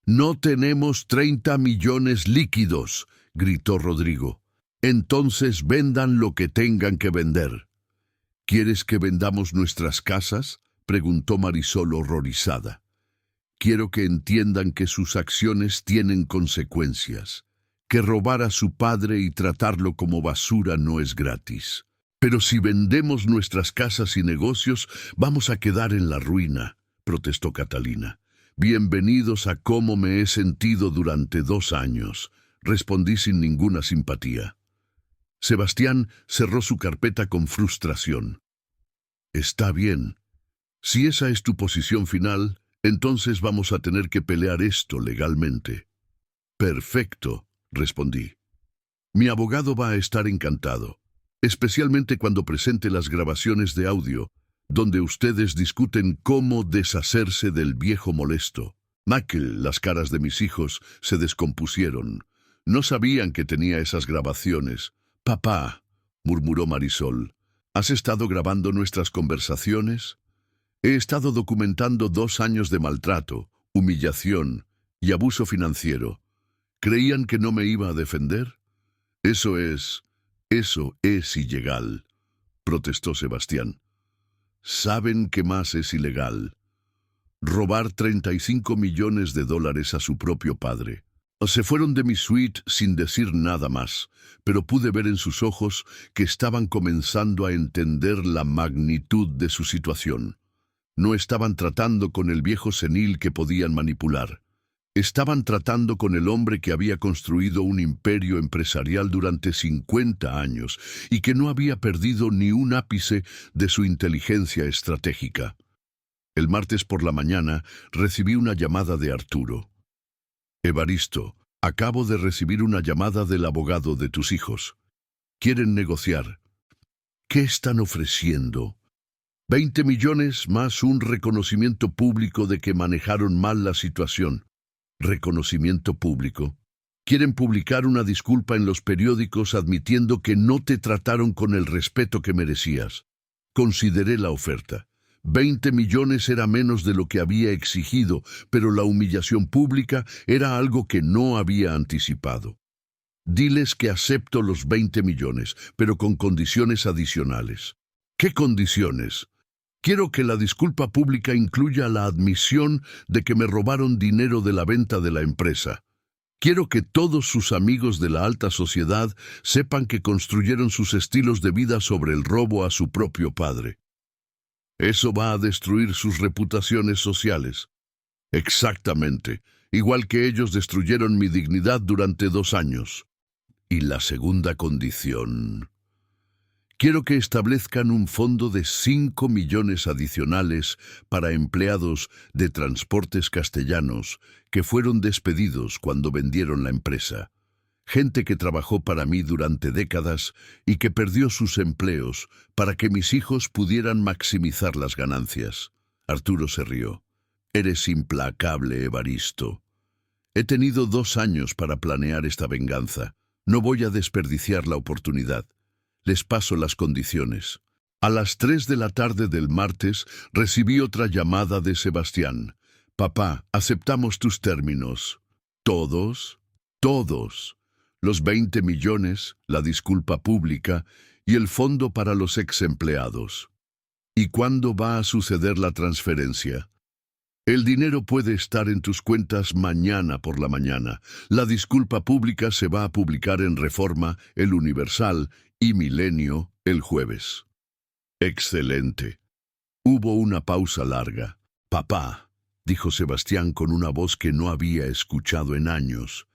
[SPEAKER 1] «No tenemos 30 millones líquidos», gritó Rodrigo. «Entonces vendan lo que tengan que vender». «¿Quieres que vendamos nuestras casas?», preguntó Marisol horrorizada. «Quiero que entiendan que sus acciones tienen consecuencias, que robar a su padre y tratarlo como basura no es gratis. Pero si vendemos nuestras casas y negocios, vamos a quedar en la ruina», protestó Catalina. «Bienvenidos a cómo me he sentido durante 2 años», respondí sin ninguna simpatía. Sebastián cerró su carpeta con frustración. «Está bien. Si esa es tu posición final, entonces vamos a tener que pelear esto legalmente». «Perfecto», respondí. «Mi abogado va a estar encantado, especialmente cuando presente las grabaciones de audio, donde ustedes discuten cómo deshacerse del viejo molesto». Las caras de mis hijos se descompusieron. No sabían que tenía esas grabaciones. «Papá», murmuró Marisol, «¿has estado grabando nuestras conversaciones?» «He estado documentando 2 años de maltrato, humillación y abuso financiero. ¿Creían que no me iba a defender?» Eso es ilegal», protestó Sebastián. «¿Saben qué más es ilegal? Robar 35 millones de dólares a su propio padre. Se fueron de mi suite sin decir nada más, pero pude ver en sus ojos que estaban comenzando a entender la magnitud de su situación. No estaban tratando con el viejo senil que podían manipular. Estaban tratando con el hombre que había construido un imperio empresarial durante 50 años y que no había perdido ni un ápice de su inteligencia estratégica. El martes por la mañana recibí una llamada de Arturo. Evaristo, acabo de recibir una llamada del abogado de tus hijos. Quieren negociar. ¿Qué están ofreciendo? 20 millones más un reconocimiento público de que manejaron mal la situación. Reconocimiento público. Quieren publicar una disculpa en los periódicos admitiendo que no te trataron con el respeto que merecías. Consideré la oferta. 20 millones era menos de lo que había exigido, pero la humillación pública era algo que no había anticipado. Diles que acepto los 20 millones, pero con condiciones adicionales. ¿Qué condiciones? Quiero que la disculpa pública incluya la admisión de que me robaron dinero de la venta de la empresa. Quiero que todos sus amigos de la alta sociedad sepan que construyeron sus estilos de vida sobre el robo a su propio padre. Eso va a destruir sus reputaciones sociales. Exactamente, igual que ellos destruyeron mi dignidad durante 2 años. Y la segunda condición. Quiero que establezcan un fondo de 5 millones adicionales para empleados de Transportes Castellanos que fueron despedidos cuando vendieron la empresa. Gente que trabajó para mí durante décadas y que perdió sus empleos para que mis hijos pudieran maximizar las ganancias. Arturo se rió. Eres implacable, Evaristo. He tenido 2 años para planear esta venganza. No voy a desperdiciar la oportunidad. Les paso las condiciones. A las 3 de la tarde del martes recibí otra llamada de Sebastián. Papá, aceptamos tus términos. ¿Todos? Todos. Los 20 millones, la disculpa pública y el fondo para los ex empleados. ¿Y cuándo va a suceder la transferencia? El dinero puede estar en tus cuentas mañana por la mañana. La disculpa pública se va a publicar en Reforma, El Universal y Milenio el jueves. Excelente. Hubo una pausa larga. Papá, dijo Sebastián con una voz que no había escuchado en años.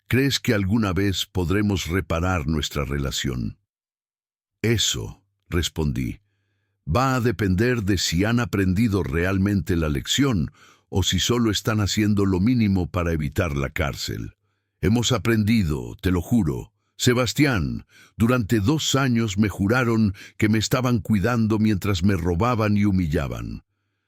[SPEAKER 1] ¿Crees que alguna vez podremos reparar nuestra relación? Eso, respondí, va a depender de si han aprendido realmente la lección o si solo están haciendo lo mínimo para evitar la cárcel. Hemos aprendido, te lo juro. Sebastián, durante 2 años me juraron que me estaban cuidando mientras me robaban y humillaban.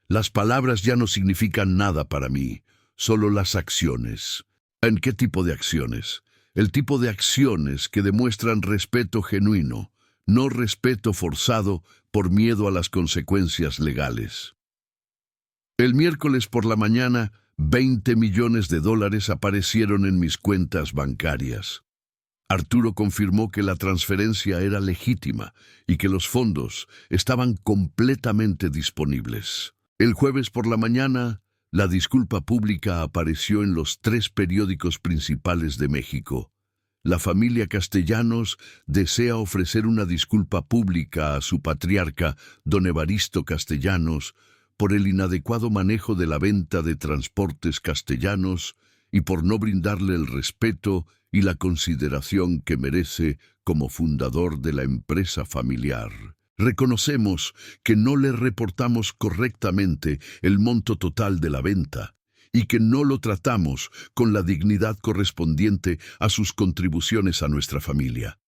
[SPEAKER 1] Las palabras ya no significan nada para mí, solo las acciones. ¿En qué tipo de acciones? El tipo de acciones que demuestran respeto genuino, no respeto forzado por miedo a las consecuencias legales. El miércoles por la mañana, 20 millones de dólares aparecieron en mis cuentas bancarias. Arturo confirmó que la transferencia era legítima y que los fondos estaban completamente disponibles. El jueves por la mañana, la disculpa pública apareció en los 3 periódicos principales de México. La familia Castellanos desea ofrecer una disculpa pública a su patriarca, don Evaristo Castellanos, por el inadecuado manejo de la venta de Transportes Castellanos y por no brindarle el respeto y la consideración que merece como fundador de la empresa familiar. Reconocemos que no le reportamos correctamente el monto total de la venta y que no lo tratamos con la dignidad correspondiente a sus contribuciones a nuestra familia.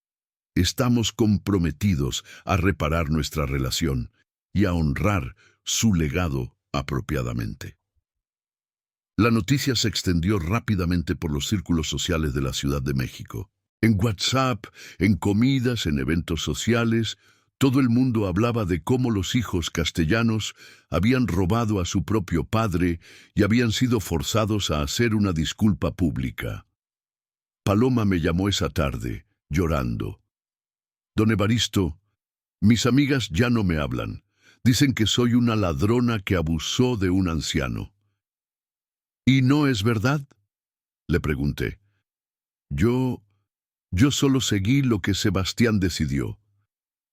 [SPEAKER 1] Estamos comprometidos a reparar nuestra relación y a honrar su legado apropiadamente. La noticia se extendió rápidamente por los círculos sociales de la Ciudad de México. En WhatsApp, en comidas, en eventos sociales, todo el mundo hablaba de cómo los hijos Castellanos habían robado a su propio padre y habían sido forzados a hacer una disculpa pública. Paloma me llamó esa tarde, llorando. Don Evaristo, mis amigas ya no me hablan. Dicen que soy una ladrona que abusó de un anciano. ¿Y no es verdad?, le pregunté. Yo solo seguí lo que Sebastián decidió.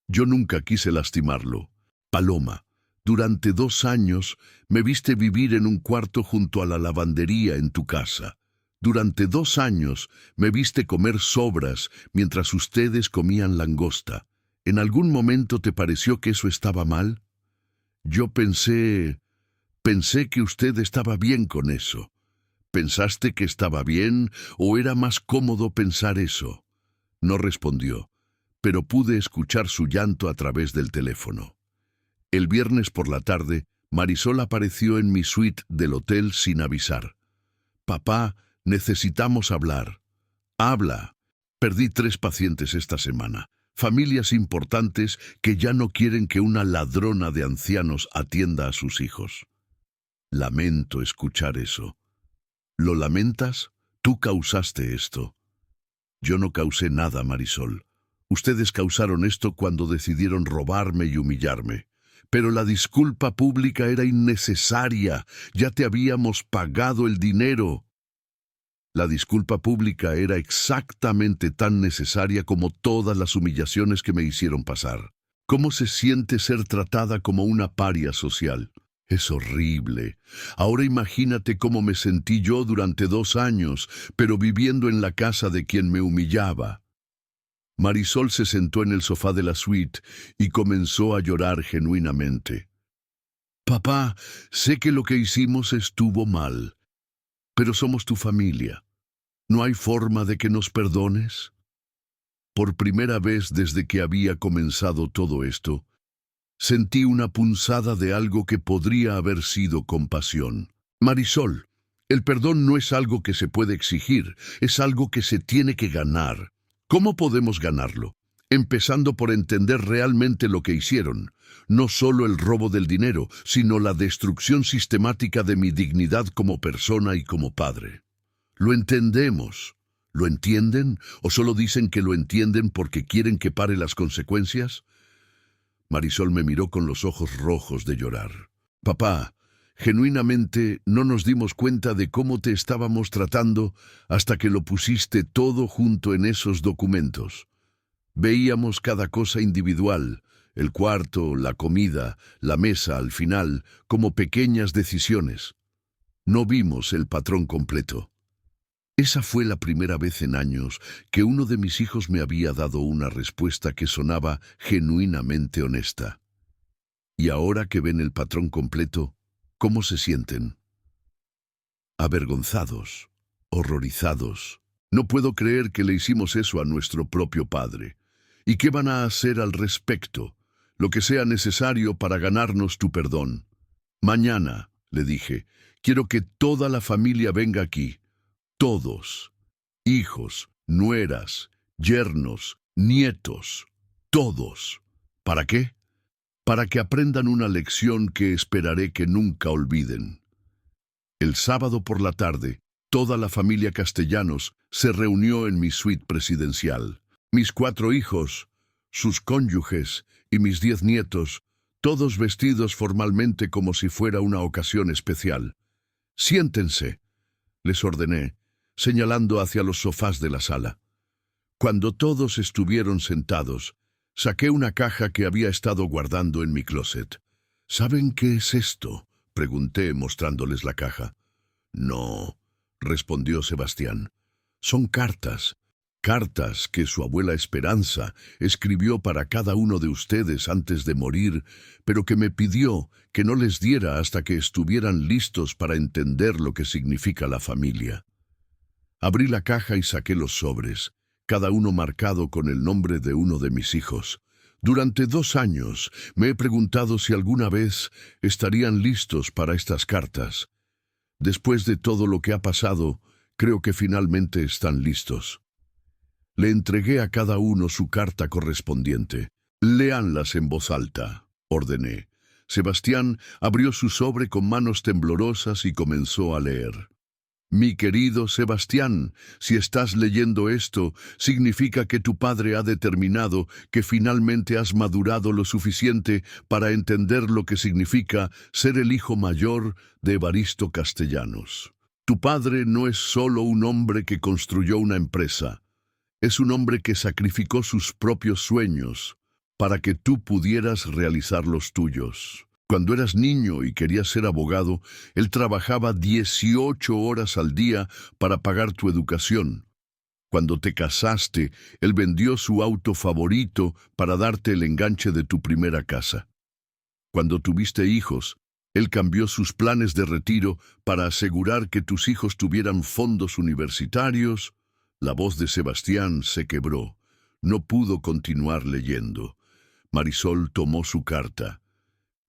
[SPEAKER 1] Yo nunca quise lastimarlo. Paloma, durante 2 años me viste vivir en un cuarto junto a la lavandería en tu casa. Durante 2 años me viste comer sobras mientras ustedes comían langosta. ¿En algún momento te pareció que eso estaba mal? Yo pensé que usted estaba bien con eso. ¿Pensaste que estaba bien o era más cómodo pensar eso? No respondió, pero pude escuchar su llanto a través del teléfono. El viernes por la tarde, Marisol apareció en mi suite del hotel sin avisar. Papá, necesitamos hablar. Habla. Perdí 3 pacientes esta semana. Familias importantes que ya no quieren que una ladrona de ancianos atienda a sus hijos. Lamento escuchar eso. ¿Lo lamentas? Tú causaste esto. Yo no causé nada, Marisol. Ustedes causaron esto cuando decidieron robarme y humillarme. Pero la disculpa pública era innecesaria. Ya te habíamos pagado el dinero. La disculpa pública era exactamente tan necesaria como todas las humillaciones que me hicieron pasar. ¿Cómo se siente ser tratada como una paria social? Es horrible. Ahora imagínate cómo me sentí yo durante 2 años, pero viviendo en la casa de quien me humillaba. Marisol se sentó en el sofá de la suite y comenzó a llorar genuinamente. Papá, sé que lo que hicimos estuvo mal, pero somos tu familia. ¿No hay forma de que nos perdones? Por primera vez desde que había comenzado todo esto, sentí una punzada de algo que podría haber sido compasión. Marisol, el perdón no es algo que se puede exigir, es algo que se tiene que ganar. ¿Cómo podemos ganarlo? Empezando por entender realmente lo que hicieron, no solo el robo del dinero, sino la destrucción sistemática de mi dignidad como persona y como padre. Lo entendemos. ¿Lo entienden? ¿O solo dicen que lo entienden porque quieren que pare las consecuencias? Marisol me miró con los ojos rojos de llorar. Papá, genuinamente no nos dimos cuenta de cómo te estábamos tratando hasta que lo pusiste todo junto en esos documentos. Veíamos cada cosa individual, el cuarto, la comida, la mesa al final, como pequeñas decisiones. No vimos el patrón completo. Esa fue la primera vez en años que uno de mis hijos me había dado una respuesta que sonaba genuinamente honesta. Y ahora que ven el patrón completo, ¿cómo se sienten? Avergonzados, horrorizados. No puedo creer que le hicimos eso a nuestro propio padre. ¿Y qué van a hacer al respecto? Lo que sea necesario para ganarnos tu perdón. Mañana, le dije, quiero que toda la familia venga aquí. Todos. Hijos, nueras, yernos, nietos. Todos. ¿Para qué? Para que aprendan una lección que esperaré que nunca olviden. El sábado por la tarde, toda la familia Castellanos se reunió en mi suite presidencial. Mis 4 hijos, sus cónyuges y mis 10 nietos, todos vestidos formalmente como si fuera una ocasión especial. Siéntense, les ordené, señalando hacia los sofás de la sala. Cuando todos estuvieron sentados, saqué una caja que había estado guardando en mi closet. ¿Saben qué es esto?, pregunté mostrándoles la caja. No, respondió Sebastián. Son cartas. Cartas que su abuela Esperanza escribió para cada uno de ustedes antes de morir, pero que me pidió que no les diera hasta que estuvieran listos para entender lo que significa la familia. Abrí la caja y saqué los sobres, cada uno marcado con el nombre de uno de mis hijos. Durante 2 años me he preguntado si alguna vez estarían listos para estas cartas. Después de todo lo que ha pasado, creo que finalmente están listos. Le entregué a cada uno su carta correspondiente. Léanlas en voz alta, ordené. Sebastián abrió su sobre con manos temblorosas y comenzó a leer. Mi querido Sebastián, si estás leyendo esto, significa que tu padre ha determinado que finalmente has madurado lo suficiente para entender lo que significa ser el hijo mayor de Evaristo Castellanos. Tu padre no es solo un hombre que construyó una empresa, es un hombre que sacrificó sus propios sueños para que tú pudieras realizar los tuyos. Cuando eras niño y querías ser abogado, él trabajaba 18 horas al día para pagar tu educación. Cuando te casaste, él vendió su auto favorito para darte el enganche de tu primera casa. Cuando tuviste hijos, él cambió sus planes de retiro para asegurar que tus hijos tuvieran fondos universitarios. La voz de Sebastián se quebró. No pudo continuar leyendo. Marisol tomó su carta.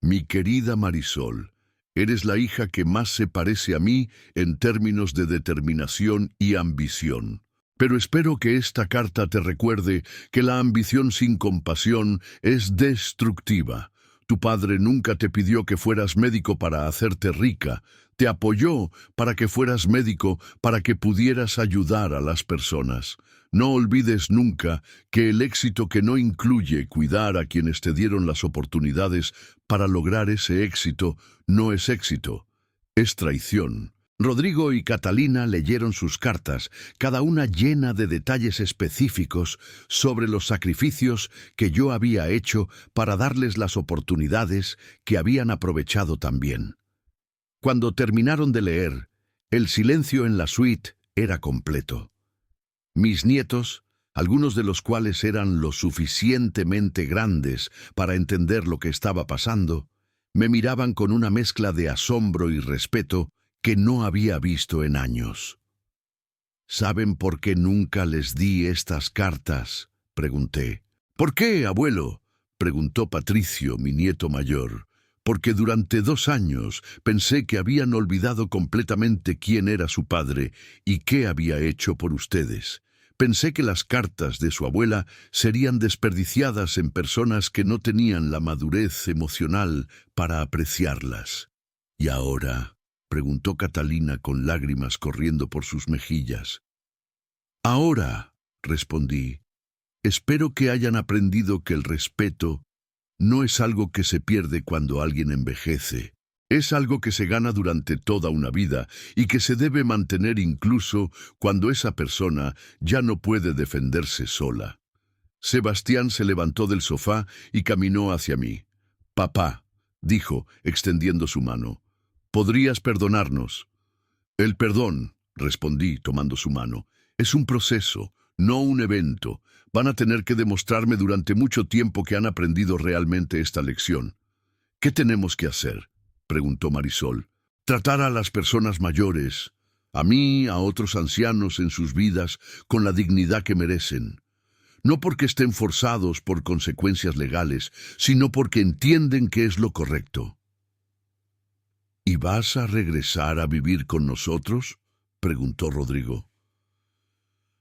[SPEAKER 1] Mi querida Marisol, eres la hija que más se parece a mí en términos de determinación y ambición. Pero espero que esta carta te recuerde que la ambición sin compasión es destructiva. Tu padre nunca te pidió que fueras médico para hacerte rica. Te apoyó para que fueras médico, para que pudieras ayudar a las personas. No olvides nunca que el éxito que no incluye cuidar a quienes te dieron las oportunidades para lograr ese éxito no es éxito, es traición. Rodrigo y Catalina leyeron sus cartas, cada una llena de detalles específicos sobre los sacrificios que yo había hecho para darles las oportunidades que habían aprovechado también. Cuando terminaron de leer, el silencio en la suite era completo. Mis nietos, algunos de los cuales eran lo suficientemente grandes para entender lo que estaba pasando, me miraban con una mezcla de asombro y respeto que no había visto en años. ¿Saben por qué nunca les di estas cartas?, pregunté. ¿Por qué, abuelo?, preguntó Patricio, mi nieto mayor. Porque durante 2 años pensé que habían olvidado completamente quién era su padre y qué había hecho por ustedes. Pensé que las cartas de su abuela serían desperdiciadas en personas que no tenían la madurez emocional para apreciarlas. ¿Y ahora?, preguntó Catalina con lágrimas corriendo por sus mejillas. Ahora, respondí, espero que hayan aprendido que el respeto no es algo que se pierde cuando alguien envejece. Es algo que se gana durante toda una vida y que se debe mantener incluso cuando esa persona ya no puede defenderse sola. Sebastián se levantó del sofá y caminó hacia mí. Papá, dijo, extendiendo su mano, ¿podrías perdonarnos? El perdón, respondí, tomando su mano, es un proceso, no un evento. Van a tener que demostrarme durante mucho tiempo que han aprendido realmente esta lección. ¿Qué tenemos que hacer?, preguntó Marisol. Tratar a las personas mayores, a mí, a otros ancianos en sus vidas, con la dignidad que merecen. No porque estén forzados por consecuencias legales, sino porque entienden que es lo correcto. ¿Y vas a regresar a vivir con nosotros?, preguntó Rodrigo.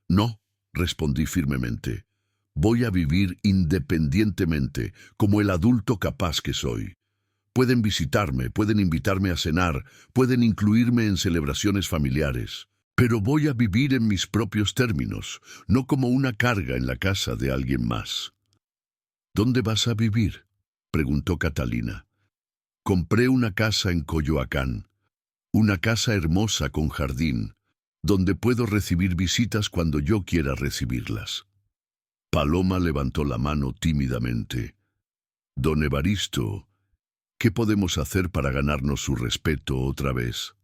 [SPEAKER 1] No, respondí firmemente. Voy a vivir independientemente, como el adulto capaz que soy. Pueden visitarme, pueden invitarme a cenar, pueden incluirme en celebraciones familiares, pero voy a vivir en mis propios términos, no como una carga en la casa de alguien más. ¿Dónde vas a vivir?, preguntó Catalina. Compré una casa en Coyoacán, una casa hermosa con jardín, donde puedo recibir visitas cuando yo quiera recibirlas. Paloma levantó la mano tímidamente. Don Evaristo, ¿qué podemos hacer para ganarnos su respeto otra vez?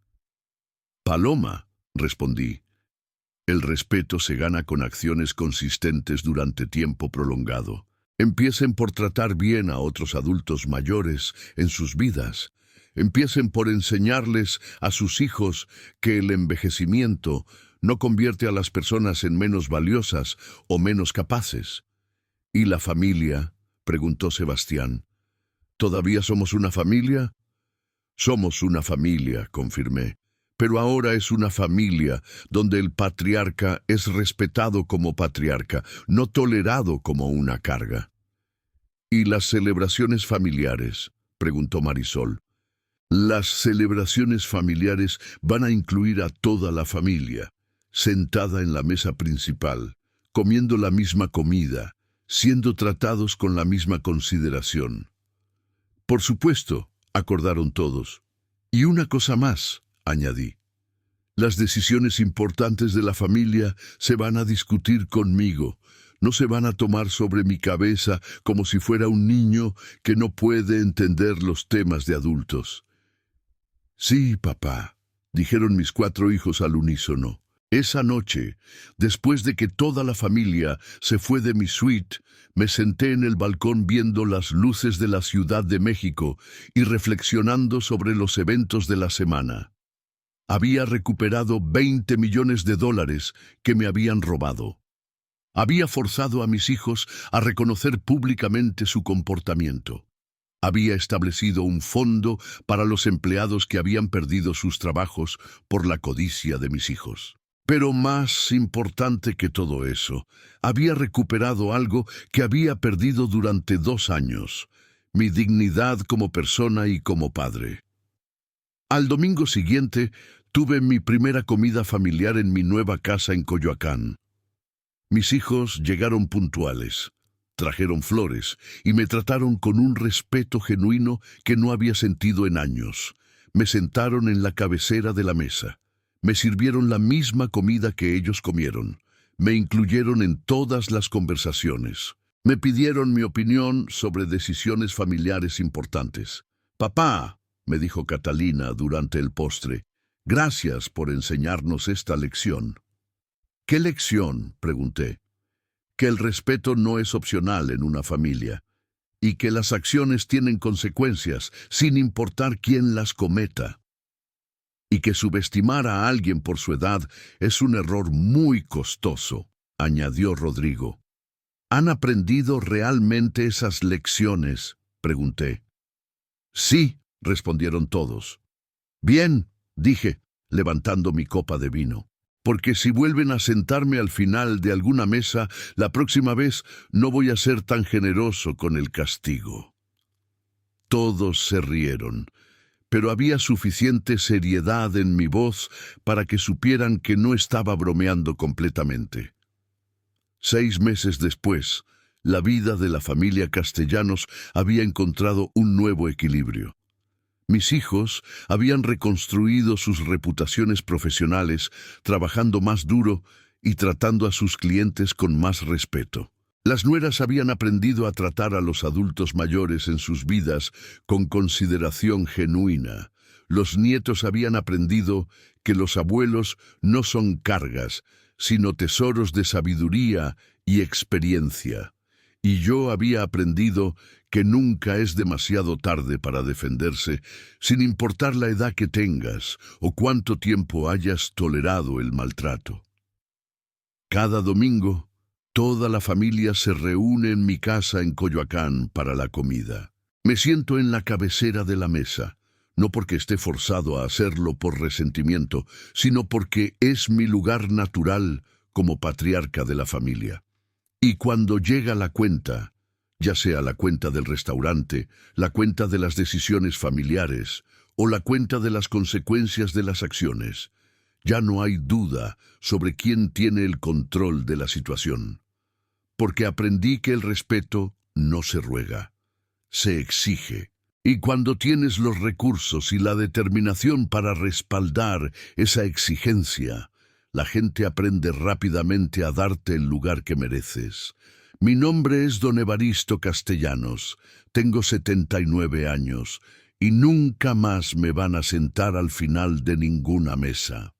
[SPEAKER 1] Paloma, respondí, el respeto se gana con acciones consistentes durante tiempo prolongado. Empiecen por tratar bien a otros adultos mayores en sus vidas. Empiecen por enseñarles a sus hijos que el envejecimiento no convierte a las personas en menos valiosas o menos capaces. ¿Y la familia?, preguntó Sebastián. ¿Todavía somos una familia? Somos una familia, confirmé. Pero ahora es una familia donde el patriarca es respetado como patriarca, no tolerado como una carga. ¿Y las celebraciones familiares?, preguntó Marisol. Las celebraciones familiares van a incluir a toda la familia, sentada en la mesa principal, comiendo la misma comida, siendo tratados con la misma consideración. Por supuesto, acordaron todos. Y una cosa más, añadí. Las decisiones importantes de la familia se van a discutir conmigo. No se van a tomar sobre mi cabeza como si fuera un niño que no puede entender los temas de adultos. Sí, papá, dijeron mis 4 hijos al unísono. Esa noche, después de que toda la familia se fue de mi suite, me senté en el balcón viendo las luces de la Ciudad de México y reflexionando sobre los eventos de la semana. Había recuperado $20 millones que me habían robado. Había forzado a mis hijos a reconocer públicamente su comportamiento. Había establecido un fondo para los empleados que habían perdido sus trabajos por la codicia de mis hijos. Pero más importante que todo eso, había recuperado algo que había perdido durante 2 años, mi dignidad como persona y como padre. Al domingo siguiente, tuve mi primera comida familiar en mi nueva casa en Coyoacán. Mis hijos llegaron puntuales, trajeron flores y me trataron con un respeto genuino que no había sentido en años. Me sentaron en la cabecera de la mesa. Me sirvieron la misma comida que ellos comieron. Me incluyeron en todas las conversaciones. Me pidieron mi opinión sobre decisiones familiares importantes. «Papá», me dijo Catalina durante el postre, «gracias por enseñarnos esta lección». «¿Qué lección?», pregunté. «Que el respeto no es opcional en una familia, y que las acciones tienen consecuencias sin importar quién las cometa. Y que subestimar a alguien por su edad es un error muy costoso», añadió Rodrigo. «¿Han aprendido realmente esas lecciones?», pregunté. «Sí», respondieron todos. «Bien», dije, levantando mi copa de vino, «porque si vuelven a sentarme al final de alguna mesa, la próxima vez no voy a ser tan generoso con el castigo». Todos se rieron, pero había suficiente seriedad en mi voz para que supieran que no estaba bromeando completamente. 6 meses después, la vida de la familia Castellanos había encontrado un nuevo equilibrio. Mis hijos habían reconstruido sus reputaciones profesionales, trabajando más duro y tratando a sus clientes con más respeto. Las nueras habían aprendido a tratar a los adultos mayores en sus vidas con consideración genuina. Los nietos habían aprendido que los abuelos no son cargas, sino tesoros de sabiduría y experiencia. Y yo había aprendido que nunca es demasiado tarde para defenderse, sin importar la edad que tengas o cuánto tiempo hayas tolerado el maltrato. Cada domingo, toda la familia se reúne en mi casa en Coyoacán para la comida. Me siento en la cabecera de la mesa, no porque esté forzado a hacerlo por resentimiento, sino porque es mi lugar natural como patriarca de la familia. Y cuando llega la cuenta, ya sea la cuenta del restaurante, la cuenta de las decisiones familiares o la cuenta de las consecuencias de las acciones, ya no hay duda sobre quién tiene el control de la situación. Porque aprendí que el respeto no se ruega, se exige. Y cuando tienes los recursos y la determinación para respaldar esa exigencia, la gente aprende rápidamente a darte el lugar que mereces. Mi nombre es Don Evaristo Castellanos, tengo 79 años y nunca más me van a sentar al final de ninguna mesa.